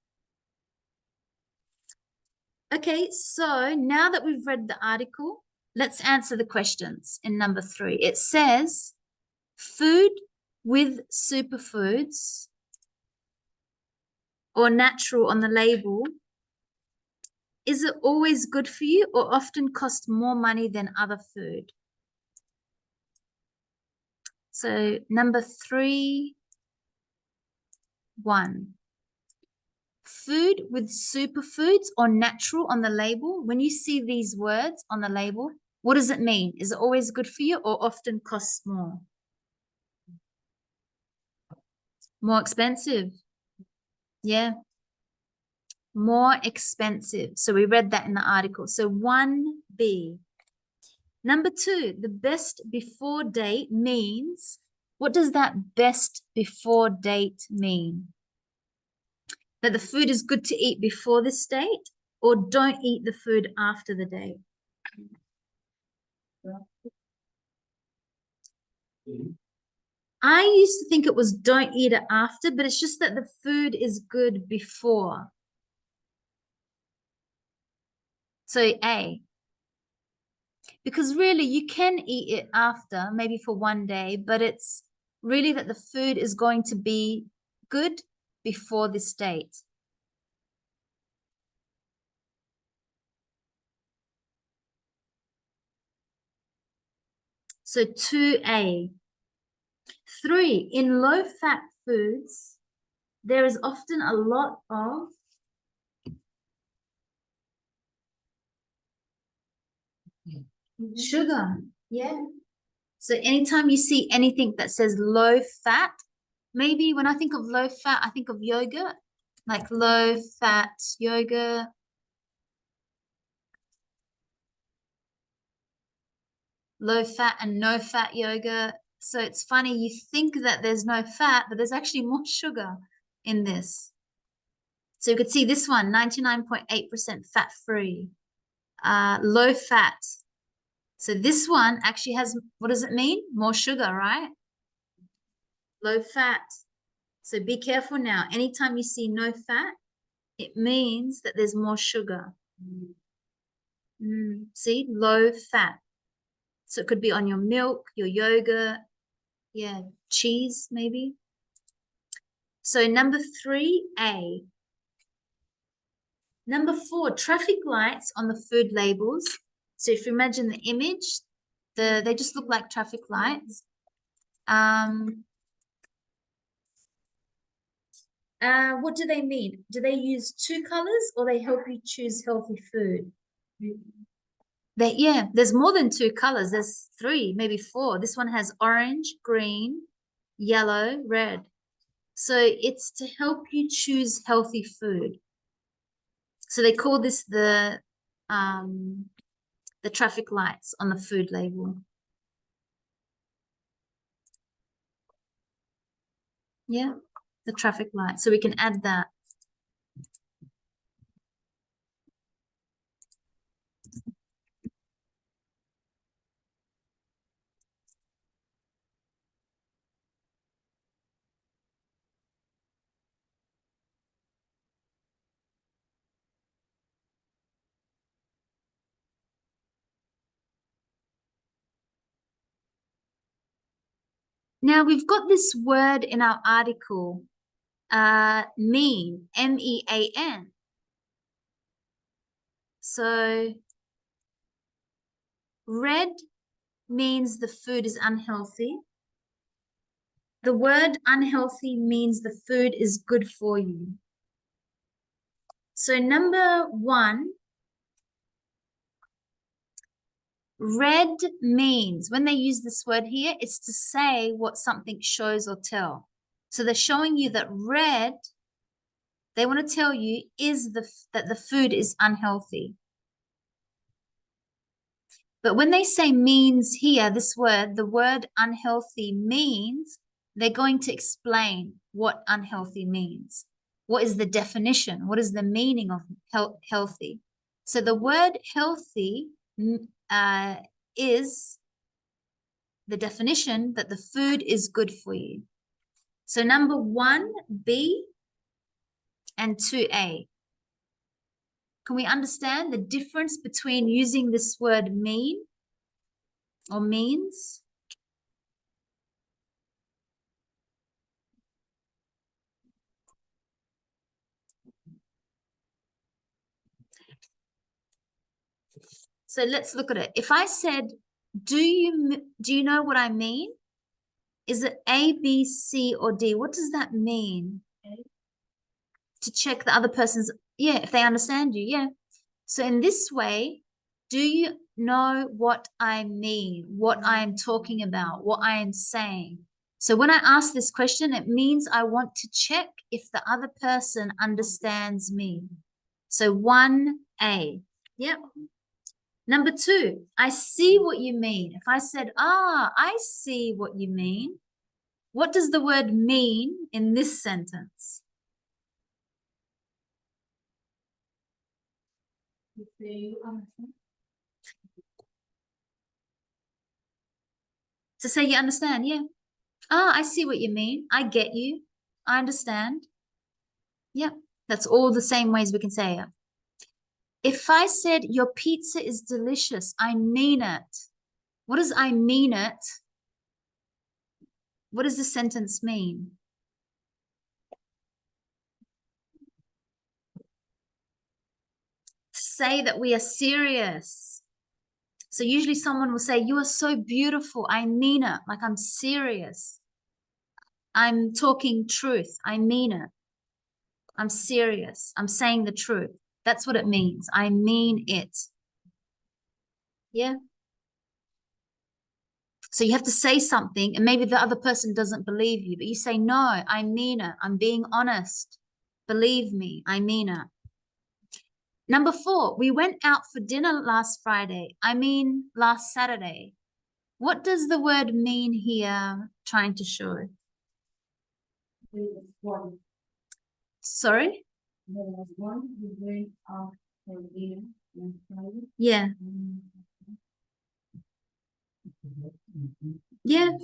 Okay, so now that we've read the article, let's answer the questions in number 3. It says, food with superfoods or natural on the label, is it always good for you or often cost more money than other food? So number 3, 1. Food with superfoods or natural on the label. When you see these words on the label, what does it mean? Is it always good for you or often costs more? More expensive. Yeah. More expensive. So we read that in the article. So 1B. Number 2, the best before date means, what does that best before date mean? That the food is good to eat before this date, or don't eat the food after the date? I used to think it was don't eat it after, but it's just that the food is good before. So A. Because really you can eat it after, maybe for one day, but it's really that the food is going to be good before this date. So 2A. 3, in low-fat foods, there is often a lot of sugar. Yeah. So anytime you see anything that says low fat, maybe when I think of low fat, I think of yogurt, like low fat yogurt. Low fat and no fat yogurt. So it's funny, you think that there's no fat, but there's actually more sugar in this. So you could see this one, 99.8% fat-free, low fat. So this one actually has, what does it mean? More sugar, right? Low fat. So be careful now. Anytime you see no fat, it means that there's more sugar. See, low fat. So it could be on your milk, your yogurt, yeah, cheese maybe. So number 3A. Number 4, traffic lights on the food labels. So if you imagine the image, they just look like traffic lights. What do they mean? Do they use 2 colors or they help you choose healthy food? Yeah, there's more than 2 colors. There's 3, maybe 4. This one has orange, green, yellow, red. So it's to help you choose healthy food. So they call this the traffic lights on the food label. Yeah, the traffic light. So we can add that. Now we've got this word in our article, mean, M-E-A-N. So red means the food is unhealthy. The word unhealthy means the food is good for you. So number 1, red means, when they use this word here, it's to say what something shows or tell. So they're showing you that red, they want to tell you that the food is unhealthy. But when they say means here, this word, the word unhealthy means, they're going to explain what unhealthy means. What is the definition? What is the meaning of healthy? So the word healthy is the definition that the food is good for you. So number 1B and 2A. Can we understand the difference between using this word mean or means? So let's look at it. If I said, do you know what I mean? Is it A, B, C, or D? What does that mean? To check the other person's, yeah, if they understand you, yeah. So in this way, do you know what I mean, what I am talking about, what I am saying? So when I ask this question, it means I want to check if the other person understands me. So 1A, yep. Number 2, I see what you mean. If I said, I see what you mean, what does the word mean in this sentence? To say you understand, yeah. I see what you mean. I get you. I understand. Yeah, that's all the same ways we can say it. If I said your pizza is delicious, I mean it. What does I mean it? What does the sentence mean? To say that we are serious. So usually someone will say, you are so beautiful. I mean it. Like I'm serious. I'm talking truth. I mean it. I'm serious. I'm saying the truth. That's what it means. I mean it. Yeah. So you have to say something and maybe the other person doesn't believe you, but you say, no, I mean it. I'm being honest. Believe me, I mean it. Number 4, we went out for dinner last Friday. I mean, last Saturday. What does the word mean here trying to show?
There was one.
Sorry?
There was one who went out for dinner on Friday.
Yeah. Yeah.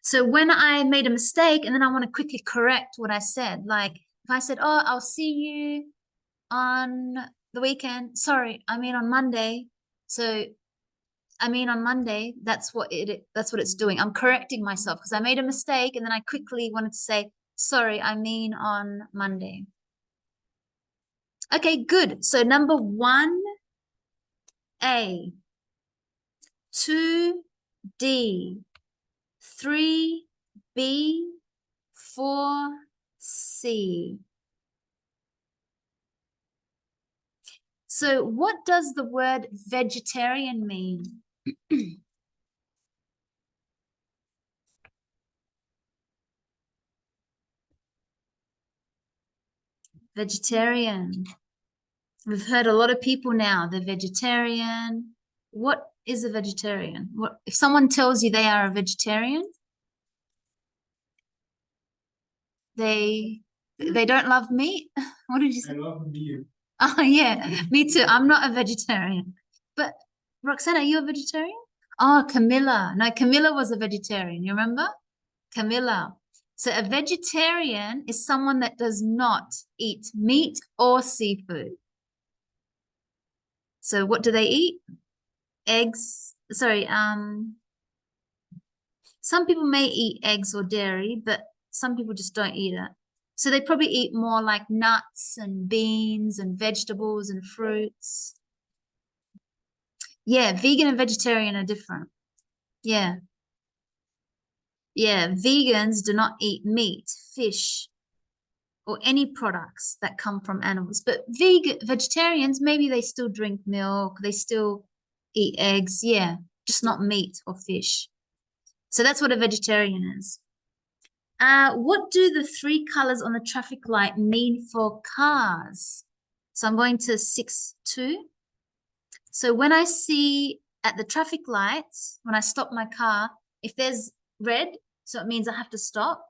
So when I made a mistake and then I want to quickly correct what I said, like if I said, oh, I'll see you on the weekend. Sorry, I mean on Monday. So I mean on Monday, that's what it's doing. I'm correcting myself because I made a mistake and then I quickly wanted to say, sorry, I mean on Monday. Okay, good. So number 1A, 2D, 3B, 4C. So what does the word vegetarian mean? Vegetarian. We've heard a lot of people now, they're vegetarian. What is a vegetarian? What if someone tells you they are a vegetarian? They don't love meat? What did you
I
say?
love you.
Oh yeah, me too. I'm not a vegetarian. But Roxanne, are you a vegetarian? Oh, Camilla. No, Camilla was a vegetarian. You remember? Camilla. So a vegetarian is someone that does not eat meat or seafood. So what do they eat? Eggs. Sorry, some people may eat eggs or dairy, but some people just don't eat it. So they probably eat more like nuts and beans and vegetables and fruits. Yeah, vegan and vegetarian are different. Yeah. Yeah, vegans do not eat meat, fish, or any products that come from animals. But vegetarians, maybe they still drink milk, they still eat eggs, yeah, just not meat or fish. So that's what a vegetarian is. What do the 3 colors on the traffic light mean for cars? So I'm going to 6.2. So when I see at the traffic lights, when I stop my car, if there's red, so it means I have to stop.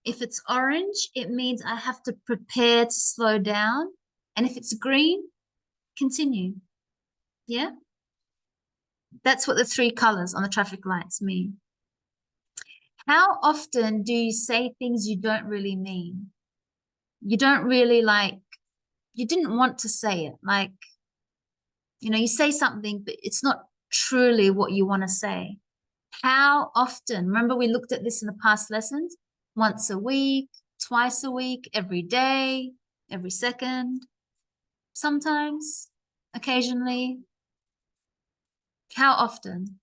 If it's orange, it means I have to prepare to slow down. And if it's green, continue. Yeah? That's what the 3 colors on the traffic lights mean. How often do you say things you don't really mean? You don't really you didn't want to say it. Like, you say something, but it's not truly what you want to say. How often? Remember, we looked at this in the past lessons? Once a week, twice a week, every day, every second, sometimes, occasionally. How often?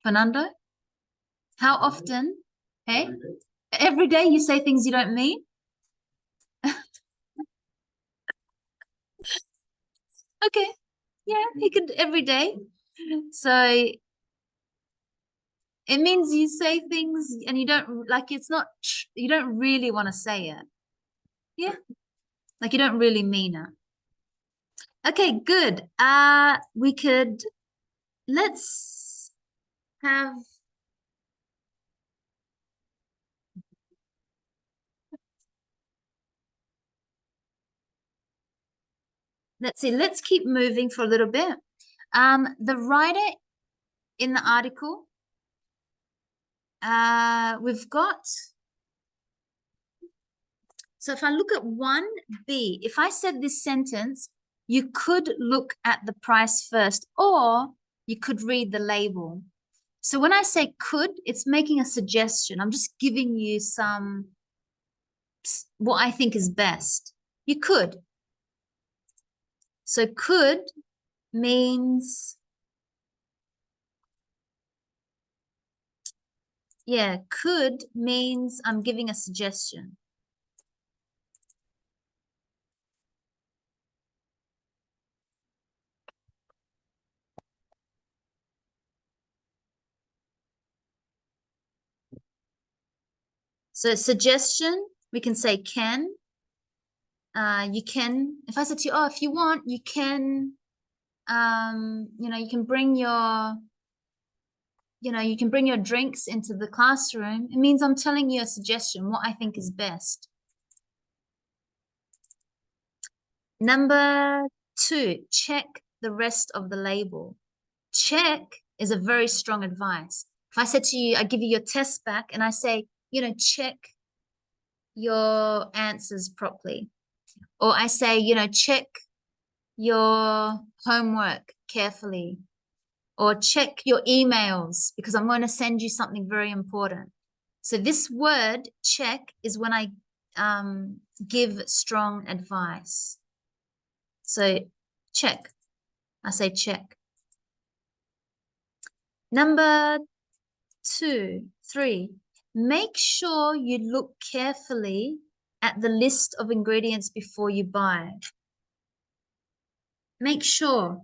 Fernando? How often? Hey? Every day you say things you don't mean? Okay. Yeah, he could every day. So it means you say things and you don't you don't really want to say it. Yeah. Like you don't really mean it. Okay, good. Let's have let's see, let's keep moving for a little bit. The writer in the article, we've got, so if I look at 1B, if I said this sentence, you could look at the price first, or you could read the label. So when I say could, it's making a suggestion. I'm just giving you what I think is best. You could. So could means, yeah, could means I'm giving a suggestion. So suggestion, we can say can. You can, if I said to you, oh, if you want, you can you can bring your, you can bring your drinks into the classroom. It means I'm telling you a suggestion, what I think is best. Number 2, check the rest of the label. Check is a very strong advice. If I said to you, I give you your test back and I say, check your answers properly. Or I say, check your homework carefully. Or check your emails because I'm going to send you something very important. So this word, check, is when I give strong advice. So check. I say check. Number 2, 3, make sure you look carefully at the list of ingredients before you buy. Make sure.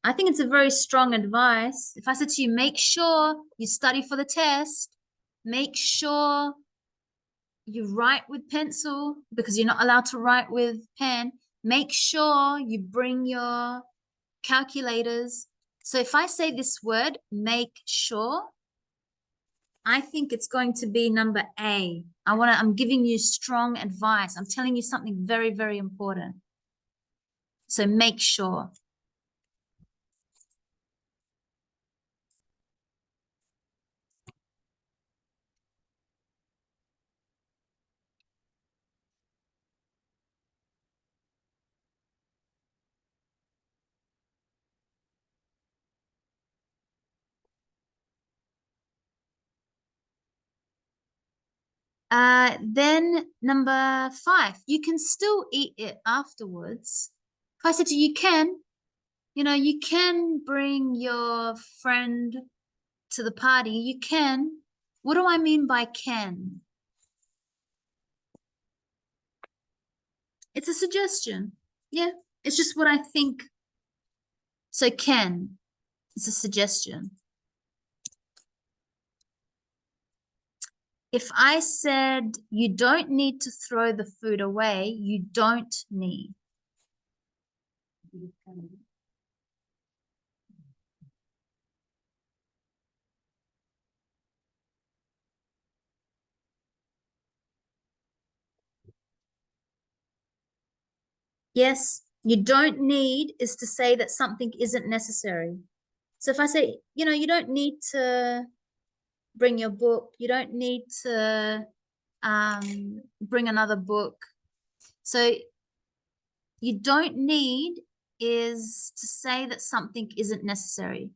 I think it's a very strong advice. If I said to you, make sure you study for the test, make sure you write with pencil because you're not allowed to write with pen. Make sure you bring your calculators. So if I say this word, make sure, I think it's going to be number A. I'm giving you strong advice. I'm telling you something very, very important. So make sure. Then number 5, you can still eat it afterwards. If I said to you, you can bring your friend to the party. You can. What do I mean by can? It's a suggestion. Yeah, it's just what I think. So can, it's a suggestion. If I said you don't need to throw the food away, you don't need. Yes, you don't need is to say that something isn't necessary. So if I say, you don't need to bring your book, you don't need to bring another book. So you don't need is to say that something isn't necessary.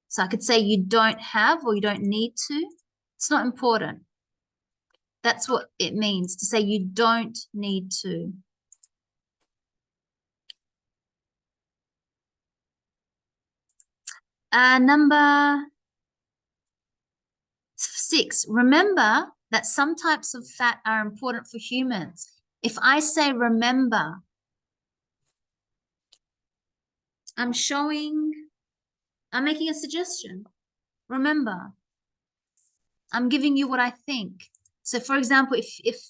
So I could say you don't have or you don't need to. It's not important. That's what it means to say you don't need to. Number 6, remember that some types of fat are important for humans. If I say remember, I'm making a suggestion. Remember, I'm giving you what I think. So for example, if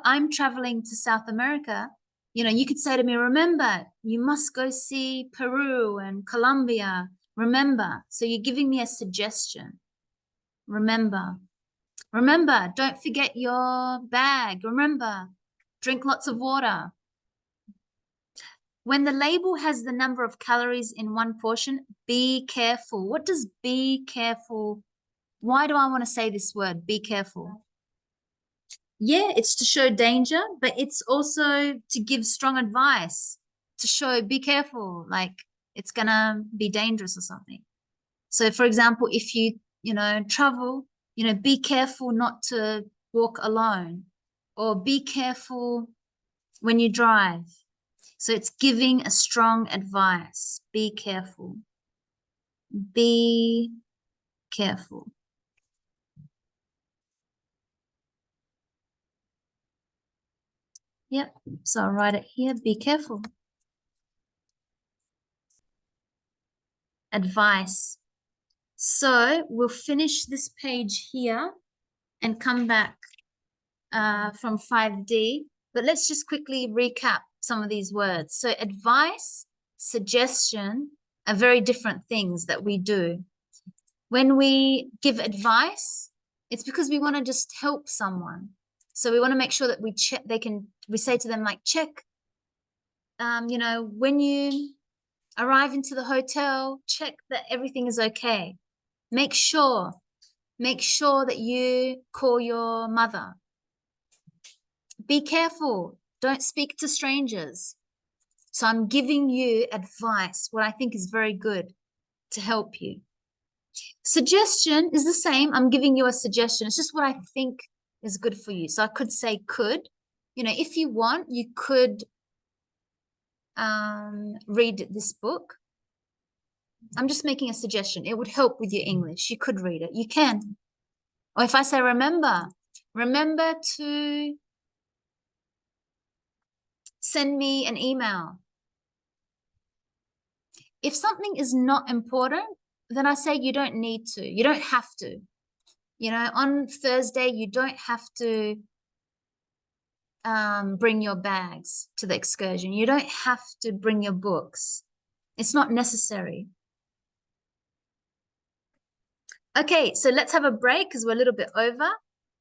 I'm traveling to South America, you could say to me, remember, you must go see Peru and Colombia. Remember. So you're giving me a suggestion. Remember. Remember, don't forget your bag. Remember, drink lots of water. When the label has the number of calories in one portion, be careful. What does be careful? Why do I want to say this word, be careful? Yeah, it's to show danger, but it's also to give strong advice, to show be careful, like it's gonna be dangerous or something. So for example, if you travel, be careful not to walk alone, or be careful when you drive. So it's giving a strong advice. Be careful. Be careful. Yep, so I'll write it here. Be careful. Advice. So we'll finish this page here and come back from 5D. But let's just quickly recap some of these words. So advice, suggestion are very different things that we do. When we give advice, it's because we want to just help someone. So we want to make sure that we check, we say to them like, check, you know, when you arrive into the hotel, check that everything is okay. Make sure that you call your mother. Be careful. Don't speak to strangers. So I'm giving you advice, what I think is very good to help you. Suggestion is the same. I'm giving you a suggestion. It's just what I think is good for you. So I could say could. You know, if you want, you could read this book. I'm just making a suggestion. It would help with your English. You could read it. You can. Or if I say remember to send me an email. If something is not important, then I say you don't need to. You don't have to. You know, on Thursday, you don't have to bring your bags to the excursion. You don't have to bring your books. It's not necessary. Okay, so let's have a break because we're a little bit over.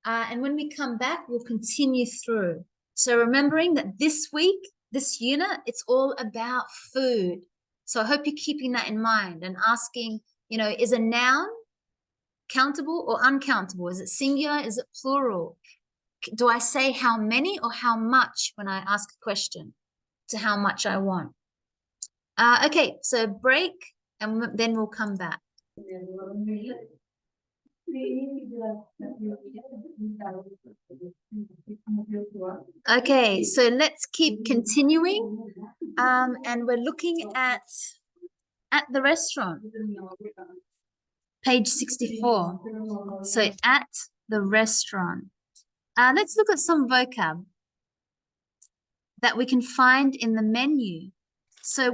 And when we come back, we'll continue through. So remembering that this week, this unit, it's all about food. So I hope you're keeping that in mind and asking, you know, is a noun countable or uncountable? Is it singular? Is it plural? Do I say how many or how much when I ask a question to how much I want? Okay, so break and then we'll come back. Okay, so let's keep continuing. And we're looking at the restaurant, page 64. So at the restaurant. Let's look at some vocab that we can find in the menu. So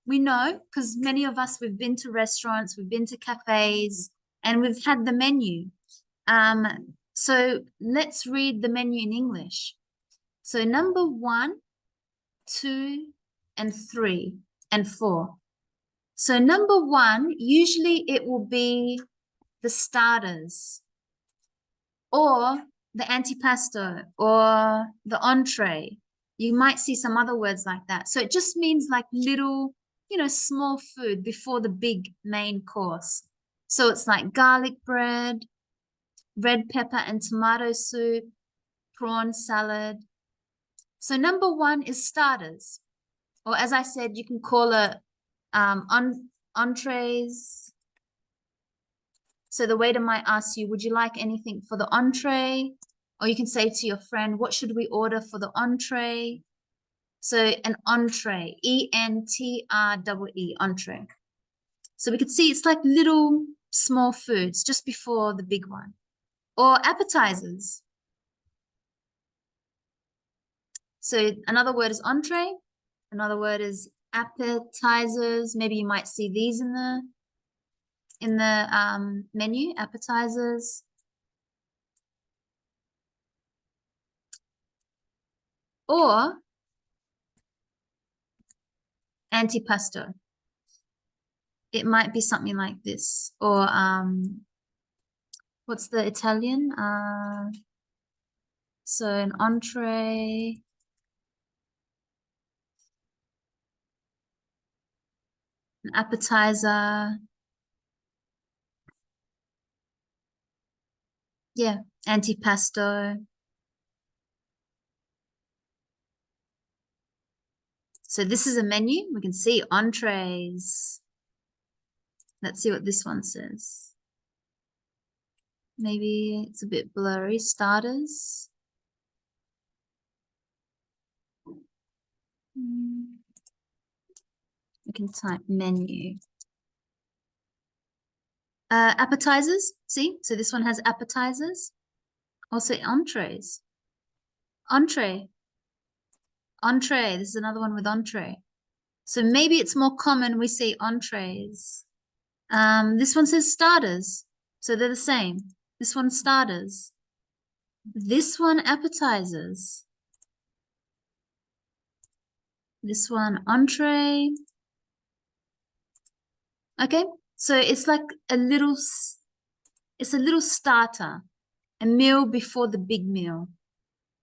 we know, because many of us, we've been to restaurants, we've been to cafes, and we've had the menu. So let's read the menu in English. So number 1, 2, and 3, and 4. So number 1, usually it will be the starters, or the antipasto, or the entree. You might see some other words like that. So it just means like little, you know, small food before the big main course. So it's like garlic bread, red pepper and tomato soup, prawn salad. So number 1 is starters. Or as I said, you can call it entrees. So the waiter might ask you, would you like anything for the entree? Or you can say to your friend, what should we order for the entree? So an entree, E-N-T-R-E-E, entree. So we could see it's like little small foods just before the big one. Or appetizers. So another word is entree. Another word is appetizers. Maybe you might see these in the menu, appetizers. Or antipasto. It might be something like this. Or what's the Italian? So an entree. An appetizer. Yeah, antipasto. So this is a menu. We can see entrees. Let's see what this one says. Maybe it's a bit blurry. Starters. We can type menu. Appetizers, see? So this one has appetizers. Also entrees. Entree. Entree, this is another one with entree. So maybe it's more common we say entrees. This one says starters. So they're the same. This one starters. This one appetizers. This one, entree. Okay, so it's like it's a little starter, a meal before the big meal.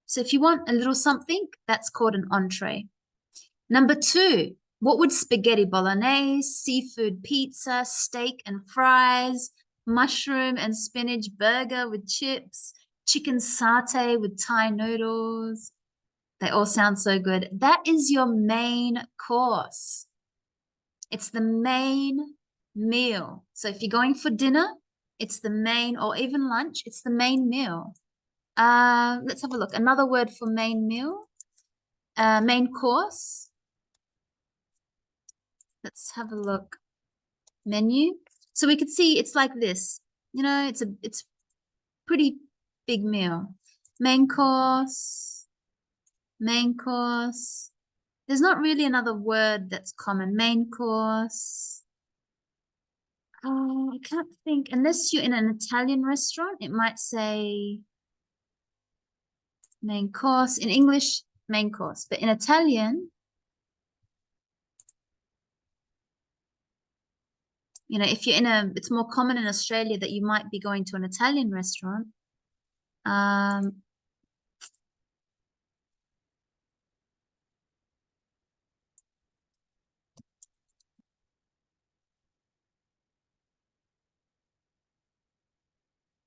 So if you want a little something, that's called an entree. Number 2, what would spaghetti bolognese, seafood pizza, steak and fries, mushroom and spinach burger with chips, chicken satay with Thai noodles? They all sound so good. That is your main course. It's the main meal. So if you're going for dinner, it's the main, or even lunch, it's the main meal. Let's have a look. Another word for main meal, main course. Let's have a look. Menu. So we could see it's like this. You know, it's pretty big meal. Main course, main course. There's not really another word that's common. Main course. Oh, I can't think. Unless you're in an Italian restaurant, it might say main course. In English, main course. But in Italian, you know, if you're in it's more common in Australia that you might be going to an Italian restaurant.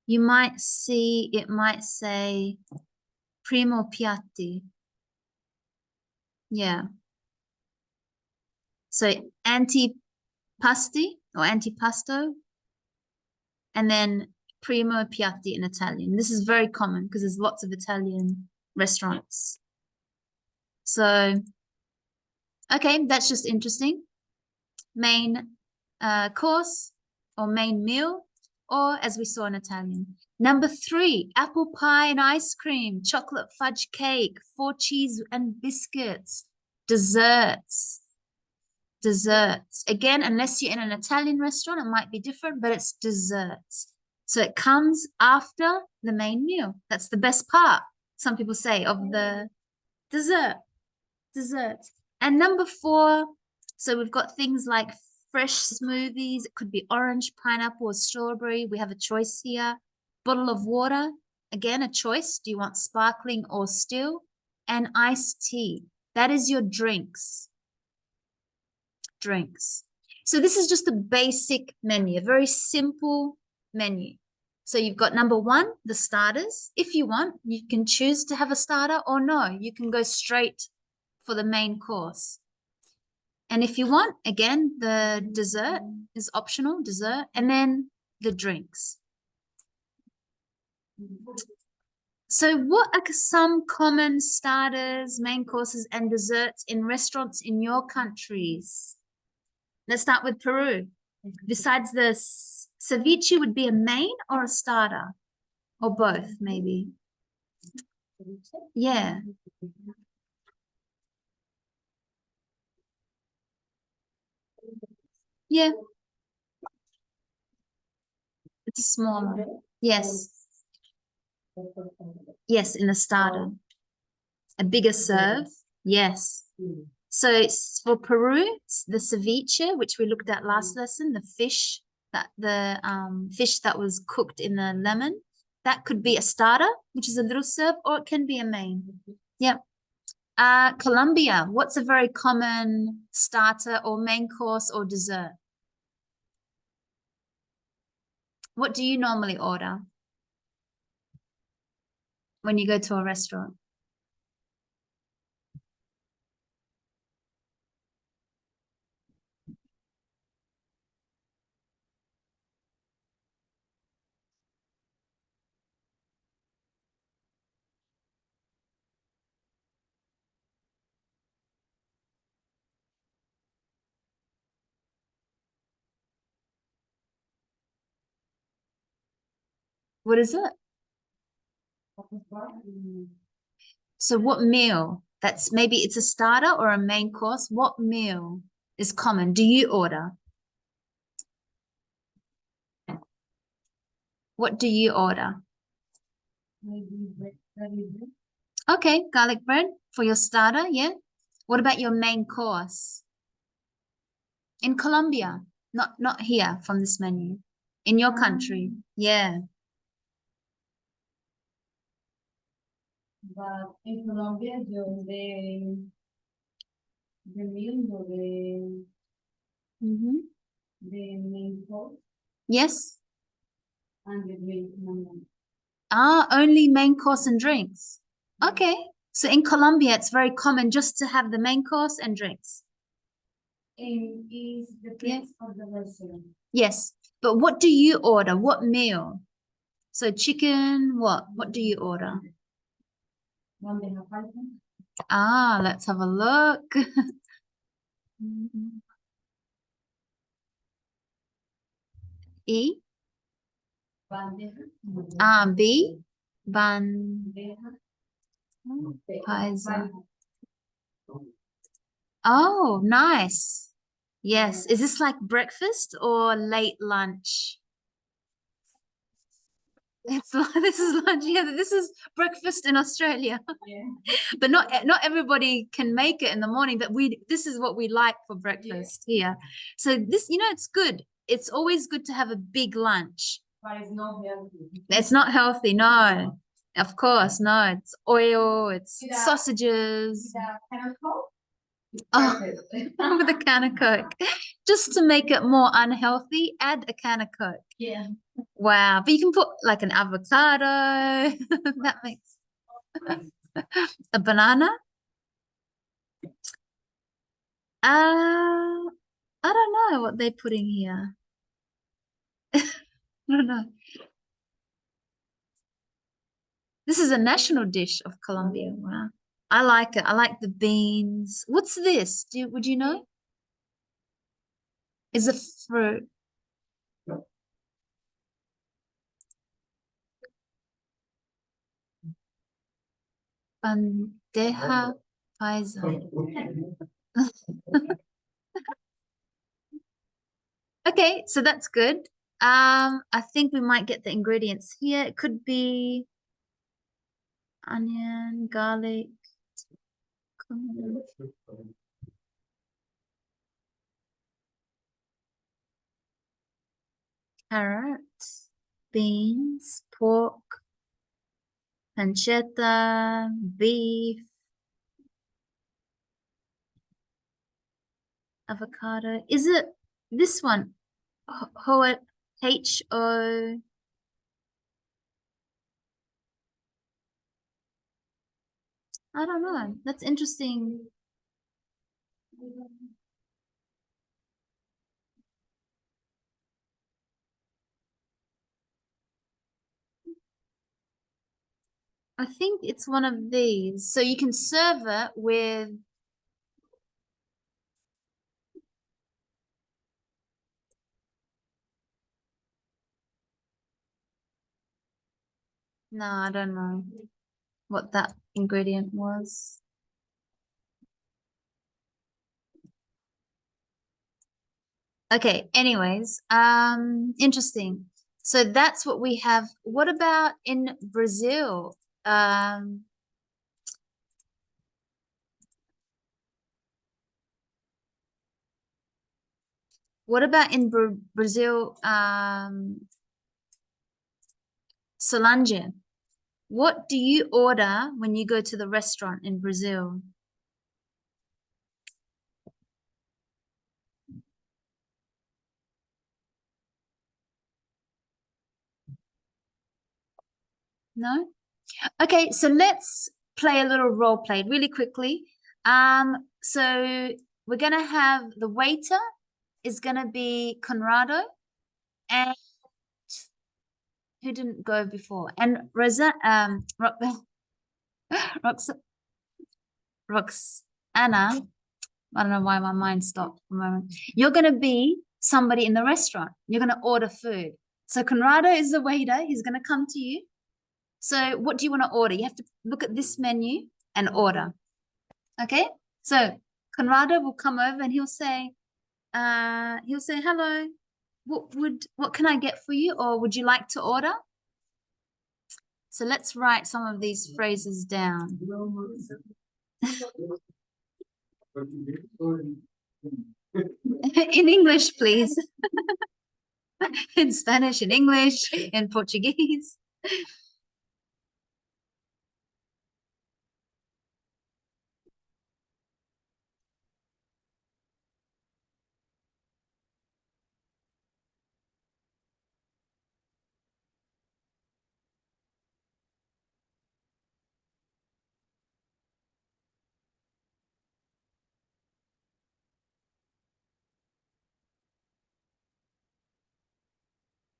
You might see, it might say primo piatti. Yeah. So antipasti or antipasto, and then primo piatti in Italian. This is very common because there's lots of Italian restaurants. So, okay, that's just interesting. Main course or main meal, or as we saw in Italian. Number 3, apple pie and ice cream, chocolate fudge cake, 4 cheese and biscuits, desserts. Desserts. Again, unless you're in an Italian restaurant, it might be different, but it's desserts. So it comes after the main meal. That's the best part, some people say, of the desserts. And number 4, so we've got things like fresh smoothies. It could be orange, pineapple, or strawberry. We have a choice here. Bottle of water. Again, a choice. Do you want sparkling or still? And iced tea. That is your drinks. Drinks. So this is just a basic menu, a very simple menu. So you've got number 1, the starters. If you want, you can choose to have a starter, or no, you can go straight for the main course. And if you want, again, the dessert is optional, dessert, and then the drinks. So what are some common starters, main courses, and desserts in restaurants in your countries? Let's start with Peru. Besides the ceviche, would be a main or a starter? Or both, maybe? Yeah. Yeah. It's a smaller. Yes. Yes, in a starter. A bigger serve. Yes. So it's for Peru, it's the ceviche, which we looked at last lesson, the fish fish that was cooked in the lemon. That could be a starter, which is a little serve, or it can be a main. Yep. Colombia, what's a very common starter or main course or dessert? What do you normally order when you go to a restaurant? What is it? So what meal? That's maybe it's a starter or a main course. What meal is common? Do you order? What do you order? Okay, garlic bread for your starter, yeah. What about your main course? In Colombia, not here from this menu. In your country, yeah.
But in Colombia, the meal or
Mm-hmm.
the main course
Yes.
and the drink number.
Ah, only main course and drinks. Okay. So in Colombia, it's very common just to have the main course and drinks.
And is the place of the restaurant.
Yes. But what do you order? What meal? So chicken, what? What do you order?
Donde have falta.
Ah, let's have a look. E.
Bandeja.
B. Ban.
Bandeja.
Paisa. Oh, nice. Yes. Is this like breakfast or late lunch? This is lunch. Yeah, this is breakfast in Australia.
Yeah.
But not everybody can make it in the morning, but this is what we like for breakfast here. So this, it's good. It's always good to have a big lunch.
But it's not healthy.
It's not healthy, no. Of course, no. It's oil, it's sausages.
Can I call?
Oh, with a can of Coke. Just to make it more unhealthy, add a can of Coke.
Yeah.
Wow. But you can put like an avocado. That makes a banana. I don't know what they're putting here. I don't know. This is a national dish of Colombia. Wow. I like it. I like the beans. What's this? Would you know? Is a fruit. Bandeja paisa. Okay, so that's good. I think we might get the ingredients here. It could be onion, garlic, carrot, beans, pork, pancetta, beef, avocado. Is it this one? H-O. I don't know. That's interesting. I think it's one of these. So you can serve it with no, I don't know what that ingredient was. Okay, anyways, interesting. So that's what we have. What about in Brazil? What about in Brazil, Solange? What do you order when you go to the restaurant in Brazil? No? Okay, so let's play a little role play really quickly. So we're gonna have the waiter is gonna be Conrado, and who didn't go before? And Rox Roxana. I don't know why my mind stopped for a moment. You're gonna be somebody in the restaurant. You're gonna order food. So Conrado is the waiter. He's gonna come to you. So what do you want to order? You have to look at this menu and order. Okay? So Conrado will come over and he'll say, hello, what can I get for you? Or would you like to order? So let's write some of these phrases down.
Portuguese or in-
In English, please. In Spanish, in English, in Portuguese.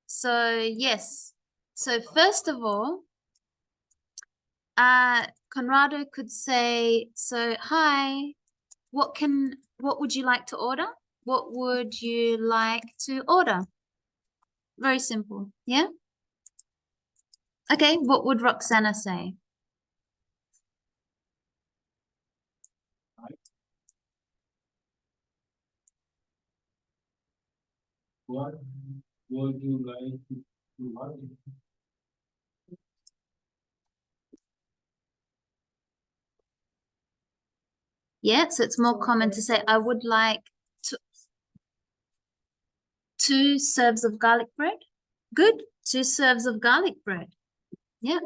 So yes. So first of all, Conrado could say, so hi, what would you like to order? What would you like to order? Very simple. Yeah. Okay, what would Roxana say?
What would you like to have?
Yeah, so it's more common to say, I would like two serves of garlic bread. Good. 2 serves of garlic bread. Yeah.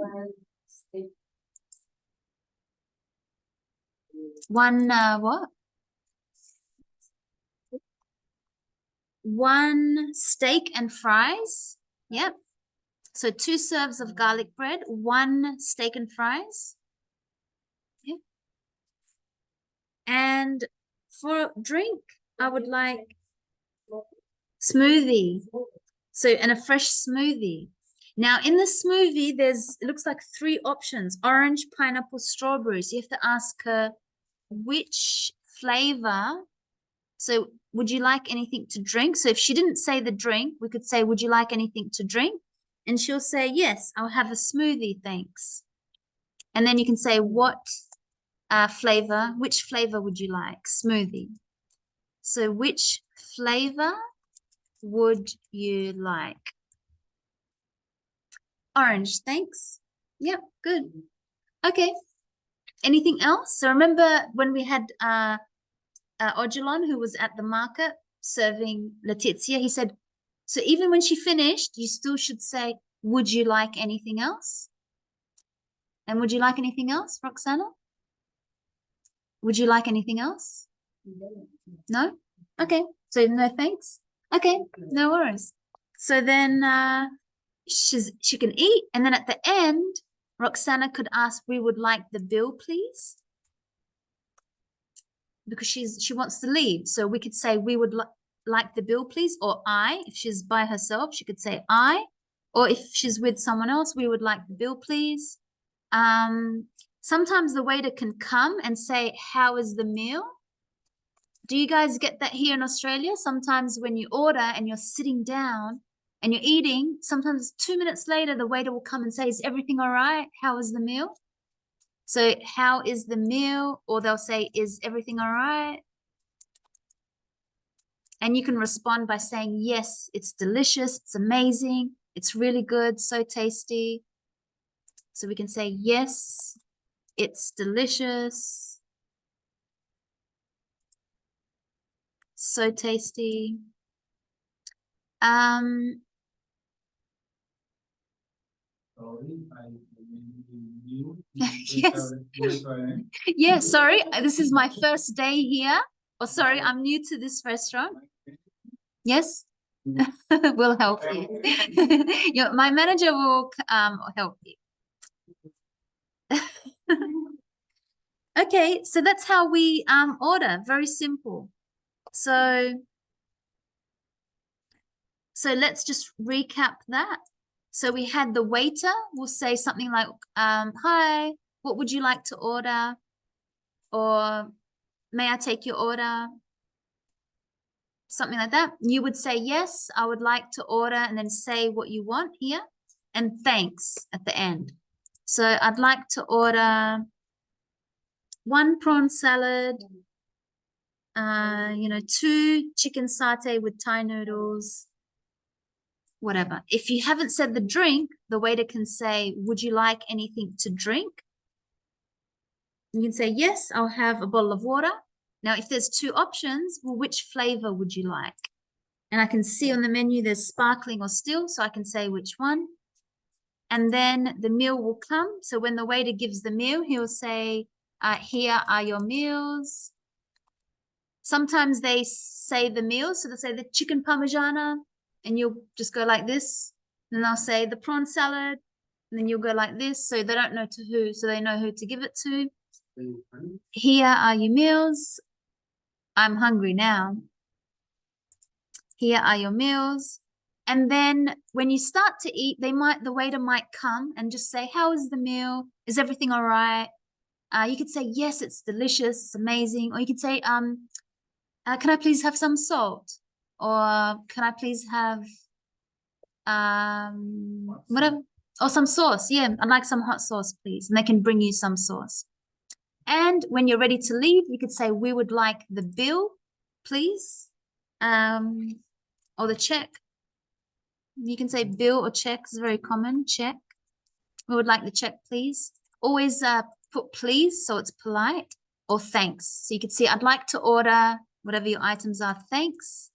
One what? 1 steak and fries. Yep. So 2 serves of garlic bread, 1 steak and fries. Yep. And for drink, I would like smoothie. So, and a fresh smoothie. Now, in the smoothie, it looks like 3 options: orange, pineapple, strawberries. You have to ask her which flavor. So, would you like anything to drink? So, if she didn't say the drink, we could say, would you like anything to drink? And she'll say, yes, I'll have a smoothie, thanks. And then you can say, what flavor, which flavor would you like? Smoothie. So, which flavor would you like? Orange, thanks. Yep, good. Okay. Anything else? So remember when we had Odilon, who was at the market serving Letizia, he said, so even when she finished, you still should say, would you like anything else? And would you like anything else, Roxana? Would you like anything else? No? Okay. So no thanks. Okay, no worries. So then she can eat, and then at the end, Roxana could ask, we would like the bill, please. Because she wants to leave. So we could say, we would like the bill, please, or I. If she's by herself, she could say I. Or if she's with someone else, we would like the bill, please. Sometimes the waiter can come and say, how is the meal? Do you guys get that here in Australia? Sometimes when you order and you're sitting down and you're eating, sometimes 2 minutes later, the waiter will come and say, is everything all right? How is the meal? So how is the meal? Or they'll say, is everything all right? And you can respond by saying, yes, it's delicious. It's amazing. It's really good. So tasty. So we can say, yes, it's delicious. So tasty.
Sorry, I you.
Yes. Yeah, sorry. This is my first day here. Oh, sorry, I'm new to this restaurant. Yes, we'll help you. My manager will help you. Okay, so that's how we order. Very simple. So let's just recap that. So we had the waiter will say something like, hi, what would you like to order? Or may I take your order? Something like that. You would say, yes, I would like to order, and then say what you want here, and thanks at the end. So I'd like to order 1 prawn salad, 2 chicken satay with Thai noodles, whatever. If you haven't said the drink, the waiter can say, would you like anything to drink? You can say, yes, I'll have a bottle of water. Now, if there's two options, well, which flavor would you like? And I can see on the menu there's sparkling or still, so I can say which one. And then the meal will come. So when the waiter gives the meal, he'll say, here are your meals. Sometimes they say the meals, so they'll say the chicken parmigiana, and you'll just go like this. And they'll say the prawn salad, and then you'll go like this, so they don't know to who, so they know who to give it to. Here are your meals. I'm hungry now. Here are your meals. And then when you start to eat, the waiter might come and just say, how is the meal? Is everything all right? You could say, yes, it's delicious, it's amazing. Or you could say, can I please have some salt? Or can I please have whatever, or some sauce? Yeah, I'd like some hot sauce, please. And they can bring you some sauce. And when you're ready to leave, you could say, we would like the bill, please. Or the check. You can say bill or check, is very common, check. We would like the check, please. Always put please, so it's polite, or thanks. So you could see, I'd like to order whatever your items are, thanks.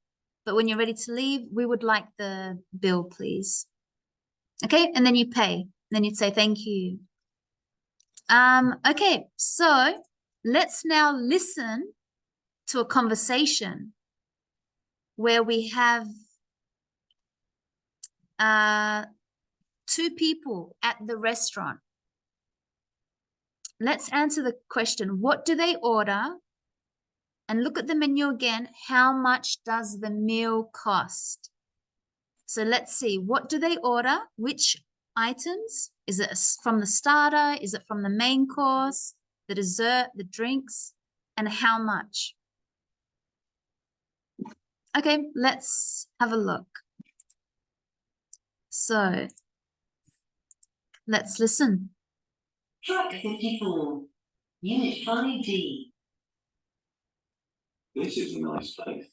But when you're ready to leave, we would like the bill, please. Okay, and then you pay. Then you'd say thank you. Okay, so let's now listen to a conversation where we have two people at the restaurant. Let's answer the question, what do they order? And look at the menu again. How much does the meal cost? So let's see, what do they order? Which items? Is it from the starter? Is it from the main course, the dessert, the drinks? And how much? Okay, let's have a look. So let's listen.
Track 54, Unit 5D.
This is a nice place.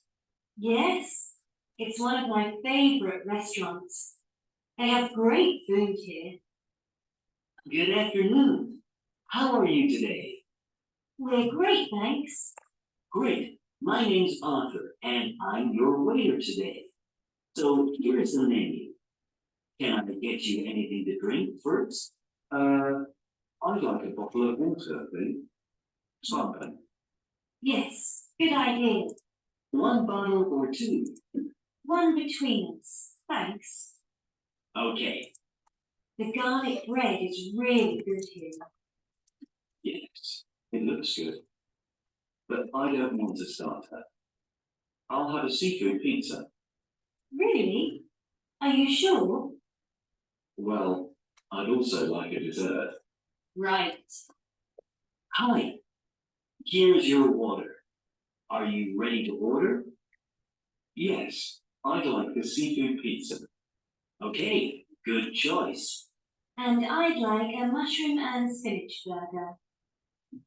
Yes, it's one of my favorite restaurants. They have great food here.
Good afternoon. How are you today?
We're great, thanks.
Great. My name's Arthur, and I'm your waiter today. So here's the menu. Can I get you anything to drink first?
I'd like a bottle of water, please. Something.
Yes, good idea.
One bottle or two?
One between us, thanks.
Okay.
The garlic bread is really good here.
Yes, it looks good. But I don't want a starter. I'll have a seafood pizza.
Really? Are you sure?
Well, I'd also like a dessert.
Right.
Hi. Here's your water. Are you ready to order?
Yes, I'd like the seafood pizza.
Okay, good choice.
And I'd like a mushroom and spinach burger.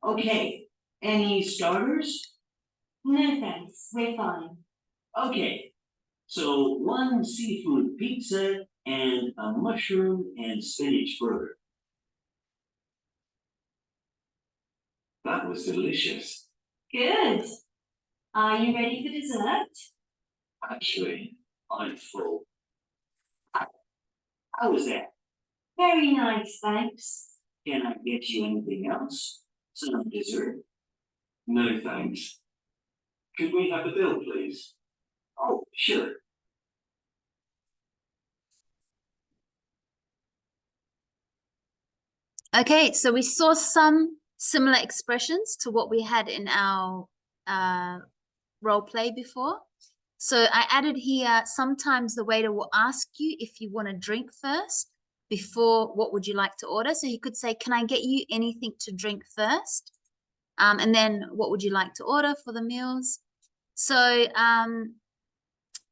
Okay, any starters?
No thanks, we're fine.
Okay, so one seafood pizza and a mushroom and spinach burger.
That was delicious.
Good. Are you ready for dessert?
Actually, I'm full.
How was that?
Very nice, thanks.
Can I get you anything else? Some dessert?
No thanks. Could we have the bill, please?
Oh, sure.
Okay, so we saw some similar expressions to what we had in our role play before. So I added here, sometimes the waiter will ask you if you want a drink first before what would you like to order. So he could say, can I get you anything to drink first? And then what would you like to order for the meals? So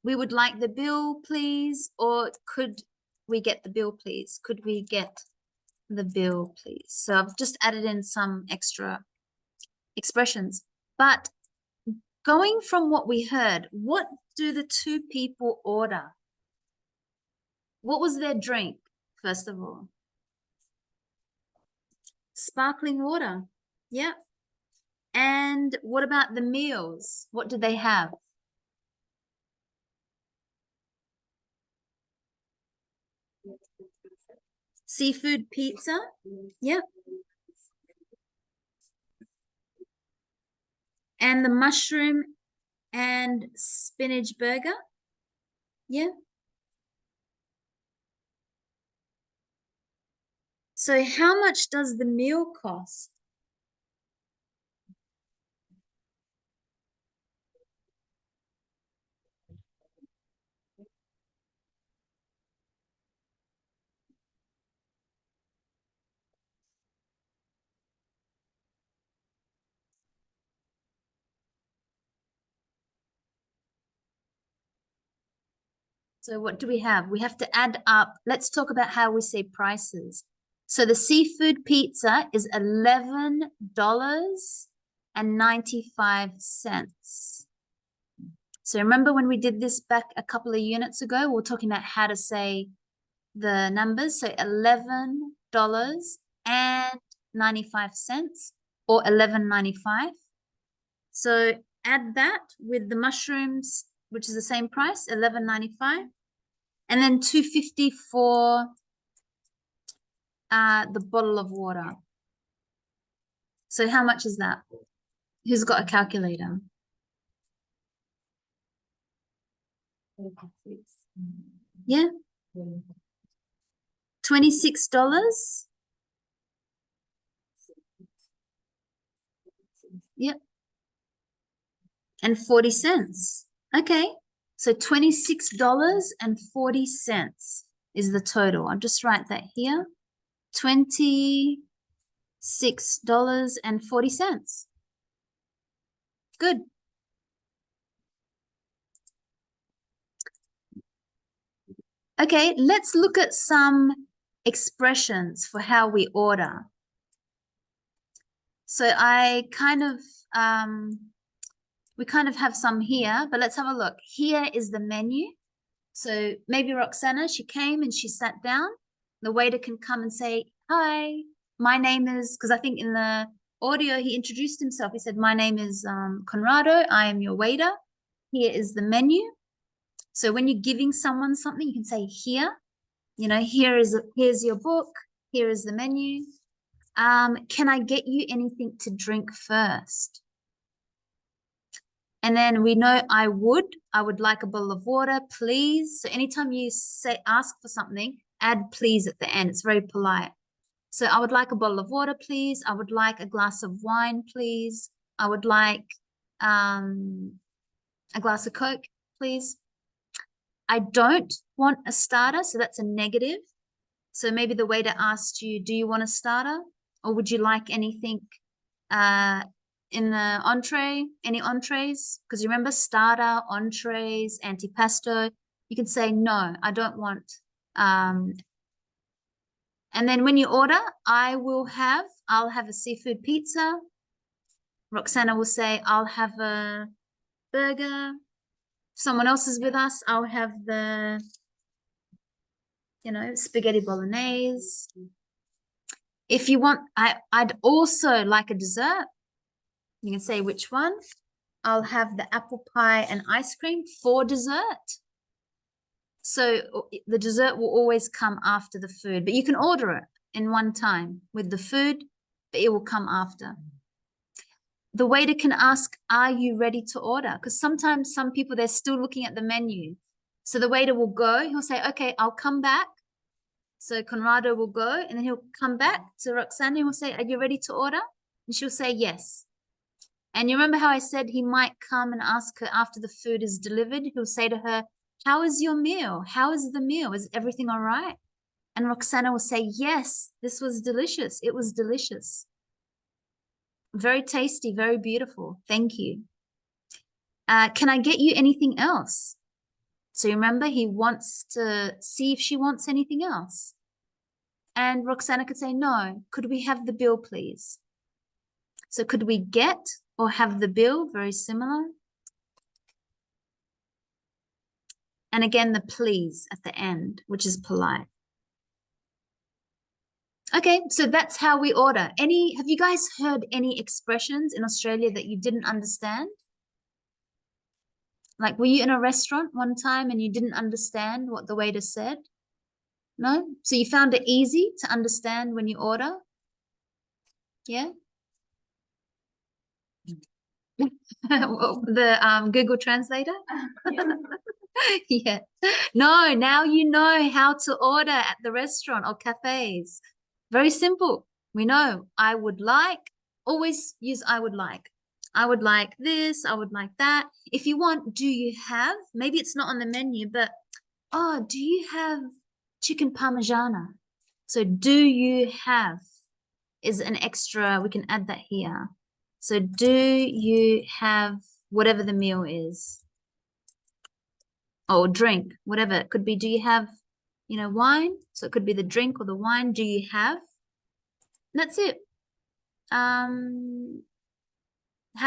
we would like the bill, please, or could we get the bill, please? Could we get the bill, please? So I've just added in some extra expressions. But going from what we heard, what do the two people order? What was their drink, first of all? Sparkling water. Yeah. And what about the meals? What did they have? Seafood pizza? Yep. And the mushroom and spinach burger? Yeah. So how much does the meal cost? So what do we have? We have to add up. Let's talk about how we say prices. So the seafood pizza is $11.95. So remember when we did this back a couple of units ago, we were talking about how to say the numbers. So $11.95 or $11.95. So add that with the mushrooms, which is the same price, $11.95. And then $2.50 for the bottle of water. So how much is that? Who's got a calculator? Yeah. $26. Yep. And 40 cents. Okay. So $26.40 is the total. I'll just write that here. $26.40. Good. Okay, let's look at some expressions for how we order. So we kind of have some here, but let's have a look. Here is the menu. So maybe Roxana, she came and she sat down. The waiter can come and say, hi, my name is, because I think in the audio he introduced himself. He said, my name is Conrado. I am your waiter. Here is the menu. So when you're giving someone something, you can say here. You know, here's your book. Here is the menu. Can I get you anything to drink first? And then we know I would like a bottle of water, please. So anytime you ask for something, add please at the end. It's very polite. So I would like a bottle of water, please. I would like a glass of wine, please. I would like a glass of Coke, please. I don't want a starter, so that's a negative. So maybe the waiter asked you, do you want a starter? Or would you like anything in the entree, any entrees? Because you remember starter, entrees, antipasto. You can say, no, I don't want. And then when you order, I'll have a seafood pizza. Roxana will say, I'll have a burger. If someone else is with us, I'll have the, spaghetti bolognese. If you want, I'd also like a dessert. You can say which one. I'll have the apple pie and ice cream for dessert. So the dessert will always come after the food, but you can order it in one time with the food, but it will come after. The waiter can ask, are you ready to order? Because sometimes some people, they're still looking at the menu. So the waiter will go, he'll say, okay, I'll come back. So Conrado will go and then he'll come back to Roxana and he'll say, are you ready to order? And she'll say, yes. And you remember how I said he might come and ask her after the food is delivered? He'll say to her, how is your meal? How is the meal? Is everything all right? And Roxana will say, yes, this was delicious. It was delicious. Very tasty, very beautiful. Thank you. Can I get you anything else? So remember, he wants to see if she wants anything else. And Roxana could say, no, could we have the bill, please? So could we get or have the bill? Very similar. And again, the please at the end, which is polite. Okay, so that's how we order. Have you guys heard any expressions in Australia that you didn't understand? Like, were you in a restaurant one time and you didn't understand what the waiter said? No? So you found it easy to understand when you order? Yeah? The Google Translator? Yeah. No, now you know how to order at the restaurant or cafes. Very simple. We know I would like, always use I would like. I would like this, I would like that. If you want, do you have? Maybe it's not on the menu, but oh, do you have chicken parmigiana? So do you have is an extra, we can add that here. So do you have whatever the meal is? Or drink, whatever. It could be, do you have, wine? So it could be the drink or the wine. Do you have? And that's it. How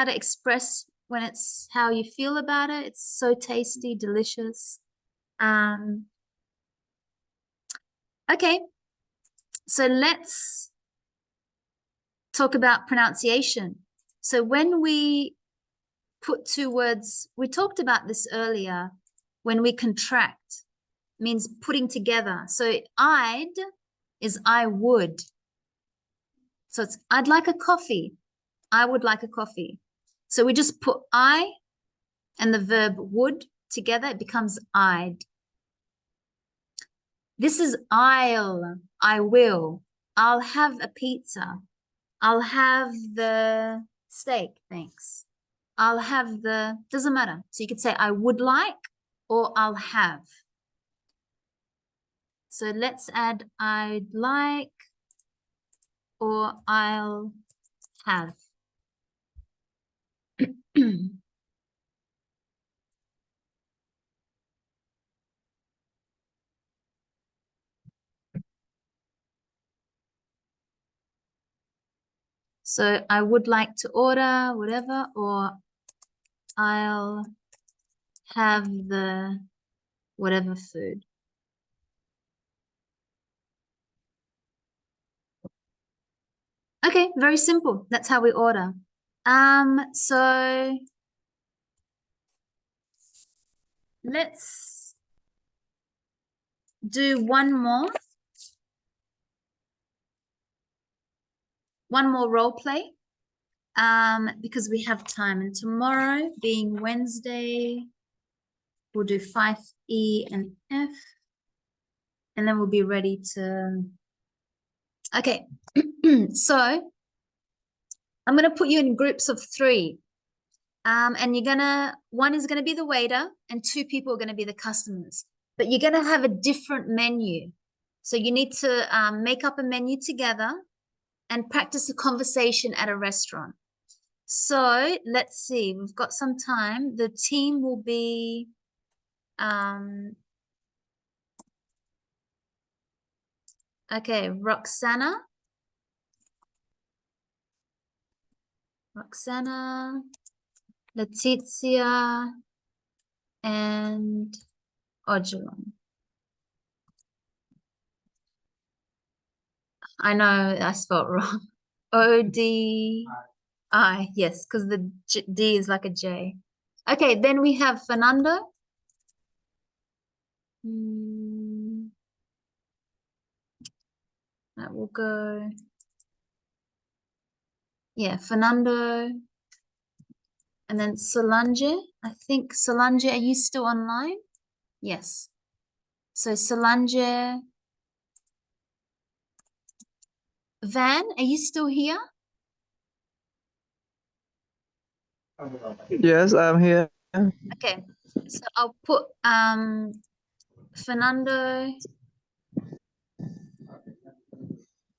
to express when it's how you feel about it. It's so tasty, delicious. Okay. So let's talk about pronunciation. So when we put two words, we talked about this earlier, when we contract, means putting together. So I'd is I would. So it's I'd like a coffee. I would like a coffee. So we just put I and the verb would together, it becomes I'd. This is I'll, I will. I'll have a pizza. I'll have the steak, thanks. I'll have doesn't matter. So you could say I would like or I'll have. So let's add I'd like or I'll have. So I would like to order whatever, or I'll have the whatever food. Okay, very simple. That's how we order. So let's do one more role play. Because we have time, and tomorrow being Wednesday, we'll do 5E and F, and then we'll be ready to. Okay, so I'm gonna put you in groups of 3. And one is gonna be the waiter and 2 people are gonna be the customers, but you're gonna have a different menu. So you need to make up a menu together and practice a conversation at a restaurant. So let's see, we've got some time. The team will be, okay, Roxana, Letizia, and Ojulan. I know I spelled wrong. O-D-I, yes, because the D is like a J. Okay, then we have Fernando. That will go. Yeah, Fernando. And then Solange. I think Solange, are you still online? Yes. So Solange. Van, are you still here?
Yes, I'm here.
Okay. So I'll put Fernando,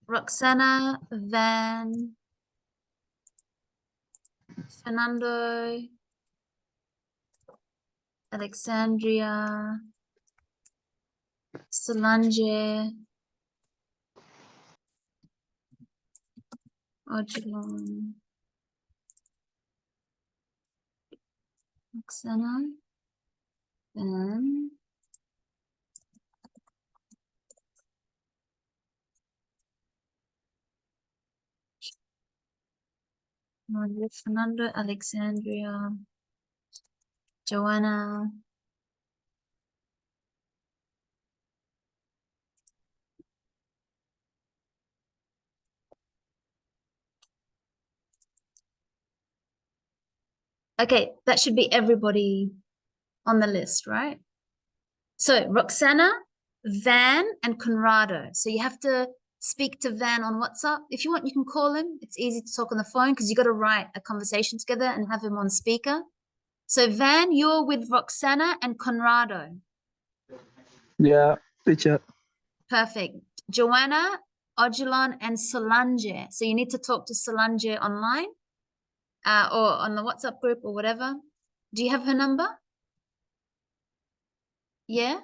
Roxana, Van, Fernando, Alexandria, Solange, Odilon, Roxana, Van, Fernando, Alexandria, Joanna. Okay, that should be everybody on the list, right? So Roxana, Van, and Conrado. So you have to speak to Van on WhatsApp. If you want, you can call him. It's easy to talk on the phone because you got to write a conversation together and have him on speaker. So Van, you're with Roxana and Conrado.
Yeah, teacher.
Perfect. Joanna, Odilon, and Solange. So you need to talk to Solange online or on the WhatsApp group or whatever. Do you have her number? Yeah.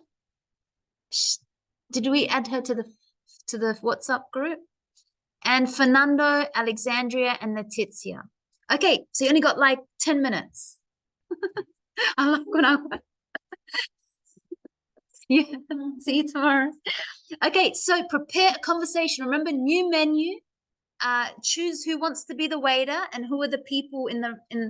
Did we add her to the WhatsApp group? And Fernando, Alexandria, and Letizia. Okay, so you only got like 10 minutes. I'm gonna yeah, see you tomorrow. Okay, so prepare a conversation. Remember, new menu. Choose who wants to be the waiter and who are the people in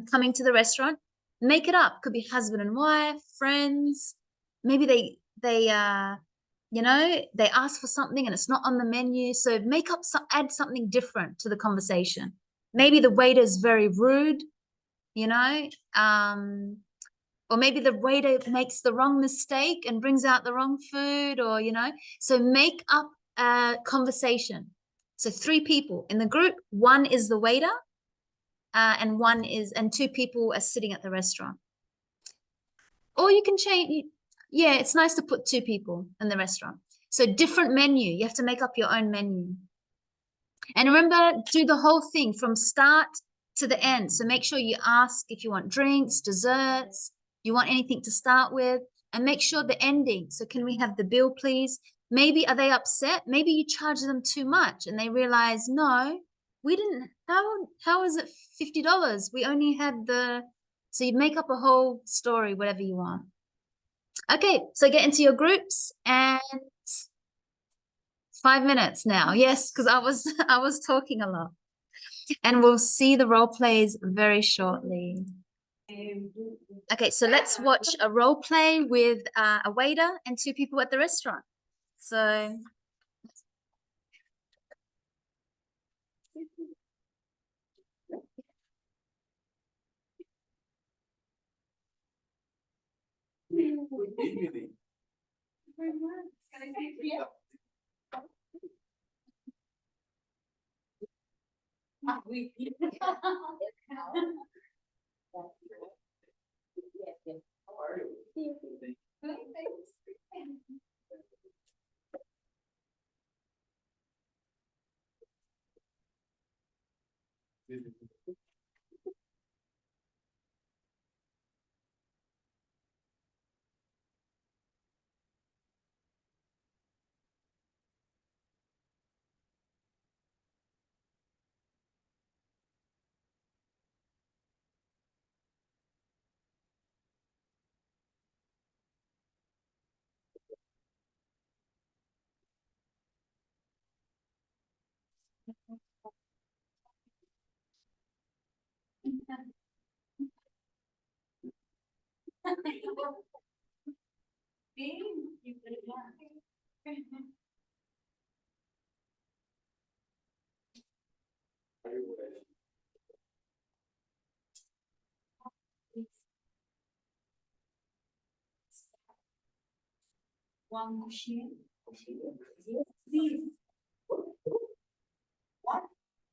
coming to the restaurant. Make it up. Could be husband and wife, friends. Maybe they they ask for something and it's not on the menu. So make up add something different to the conversation. Maybe the waiter's very rude, or maybe the waiter makes the wrong mistake and brings out the wrong food, or so make up a conversation. So 3 people in the group, 1 is the waiter, and 2 people are sitting at the restaurant. Or you can change. Yeah, it's nice to put 2 people in the restaurant. So different menu. You have to make up your own menu. And remember, do the whole thing from start to the end. So make sure you ask if you want drinks, desserts, you want anything to start with, and make sure the ending. So can we have the bill, please? Maybe are they upset? Maybe you charge them too much and they realize, no, we didn't. How is it $50? We only had so you make up a whole story, whatever you want. Okay, so get into your groups and 5 minutes now. Yes, because I was talking a lot. And we'll see the role plays very shortly. Okay, so let's watch a role play with a waiter and 2 people at the restaurant. So one machine.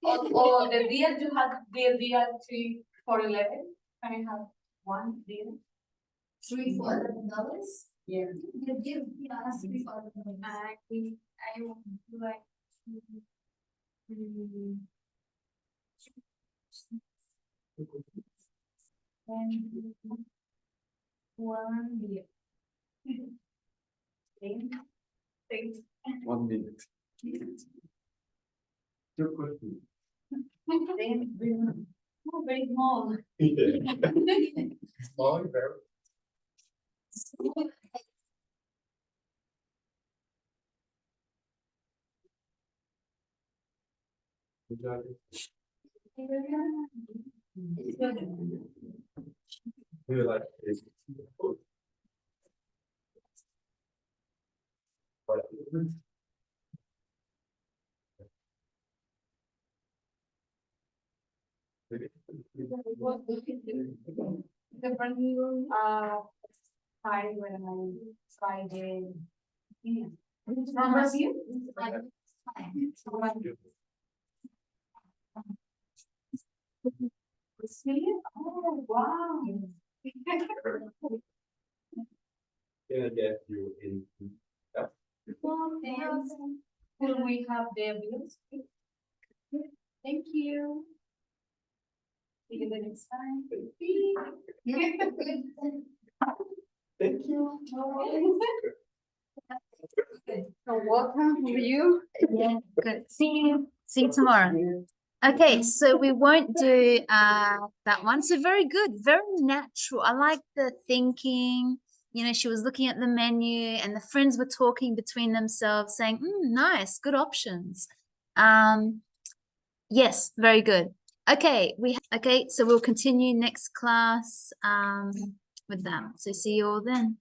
Or the beer you have beer 3 for 11. Can I have 1 beer? 3 for $11? Yeah. The beer has 3 for $11. I would like and 1 beer. Thanks.
1 minute. Your question.
Very small.
Small, very. Good job.
Time when I Friday. Numbers you? Oh, wow.
Can I get you in?
Will we have their bills? Thank you. See you the next time.
Thank you.
So welcome for you.
Yeah, good. See you tomorrow. Okay, so we won't do that one. So very good, very natural. I like the thinking. You know, she was looking at the menu and the friends were talking between themselves saying, nice, good options. Yes, very good. Okay, so we'll continue next class with them. So see you all then.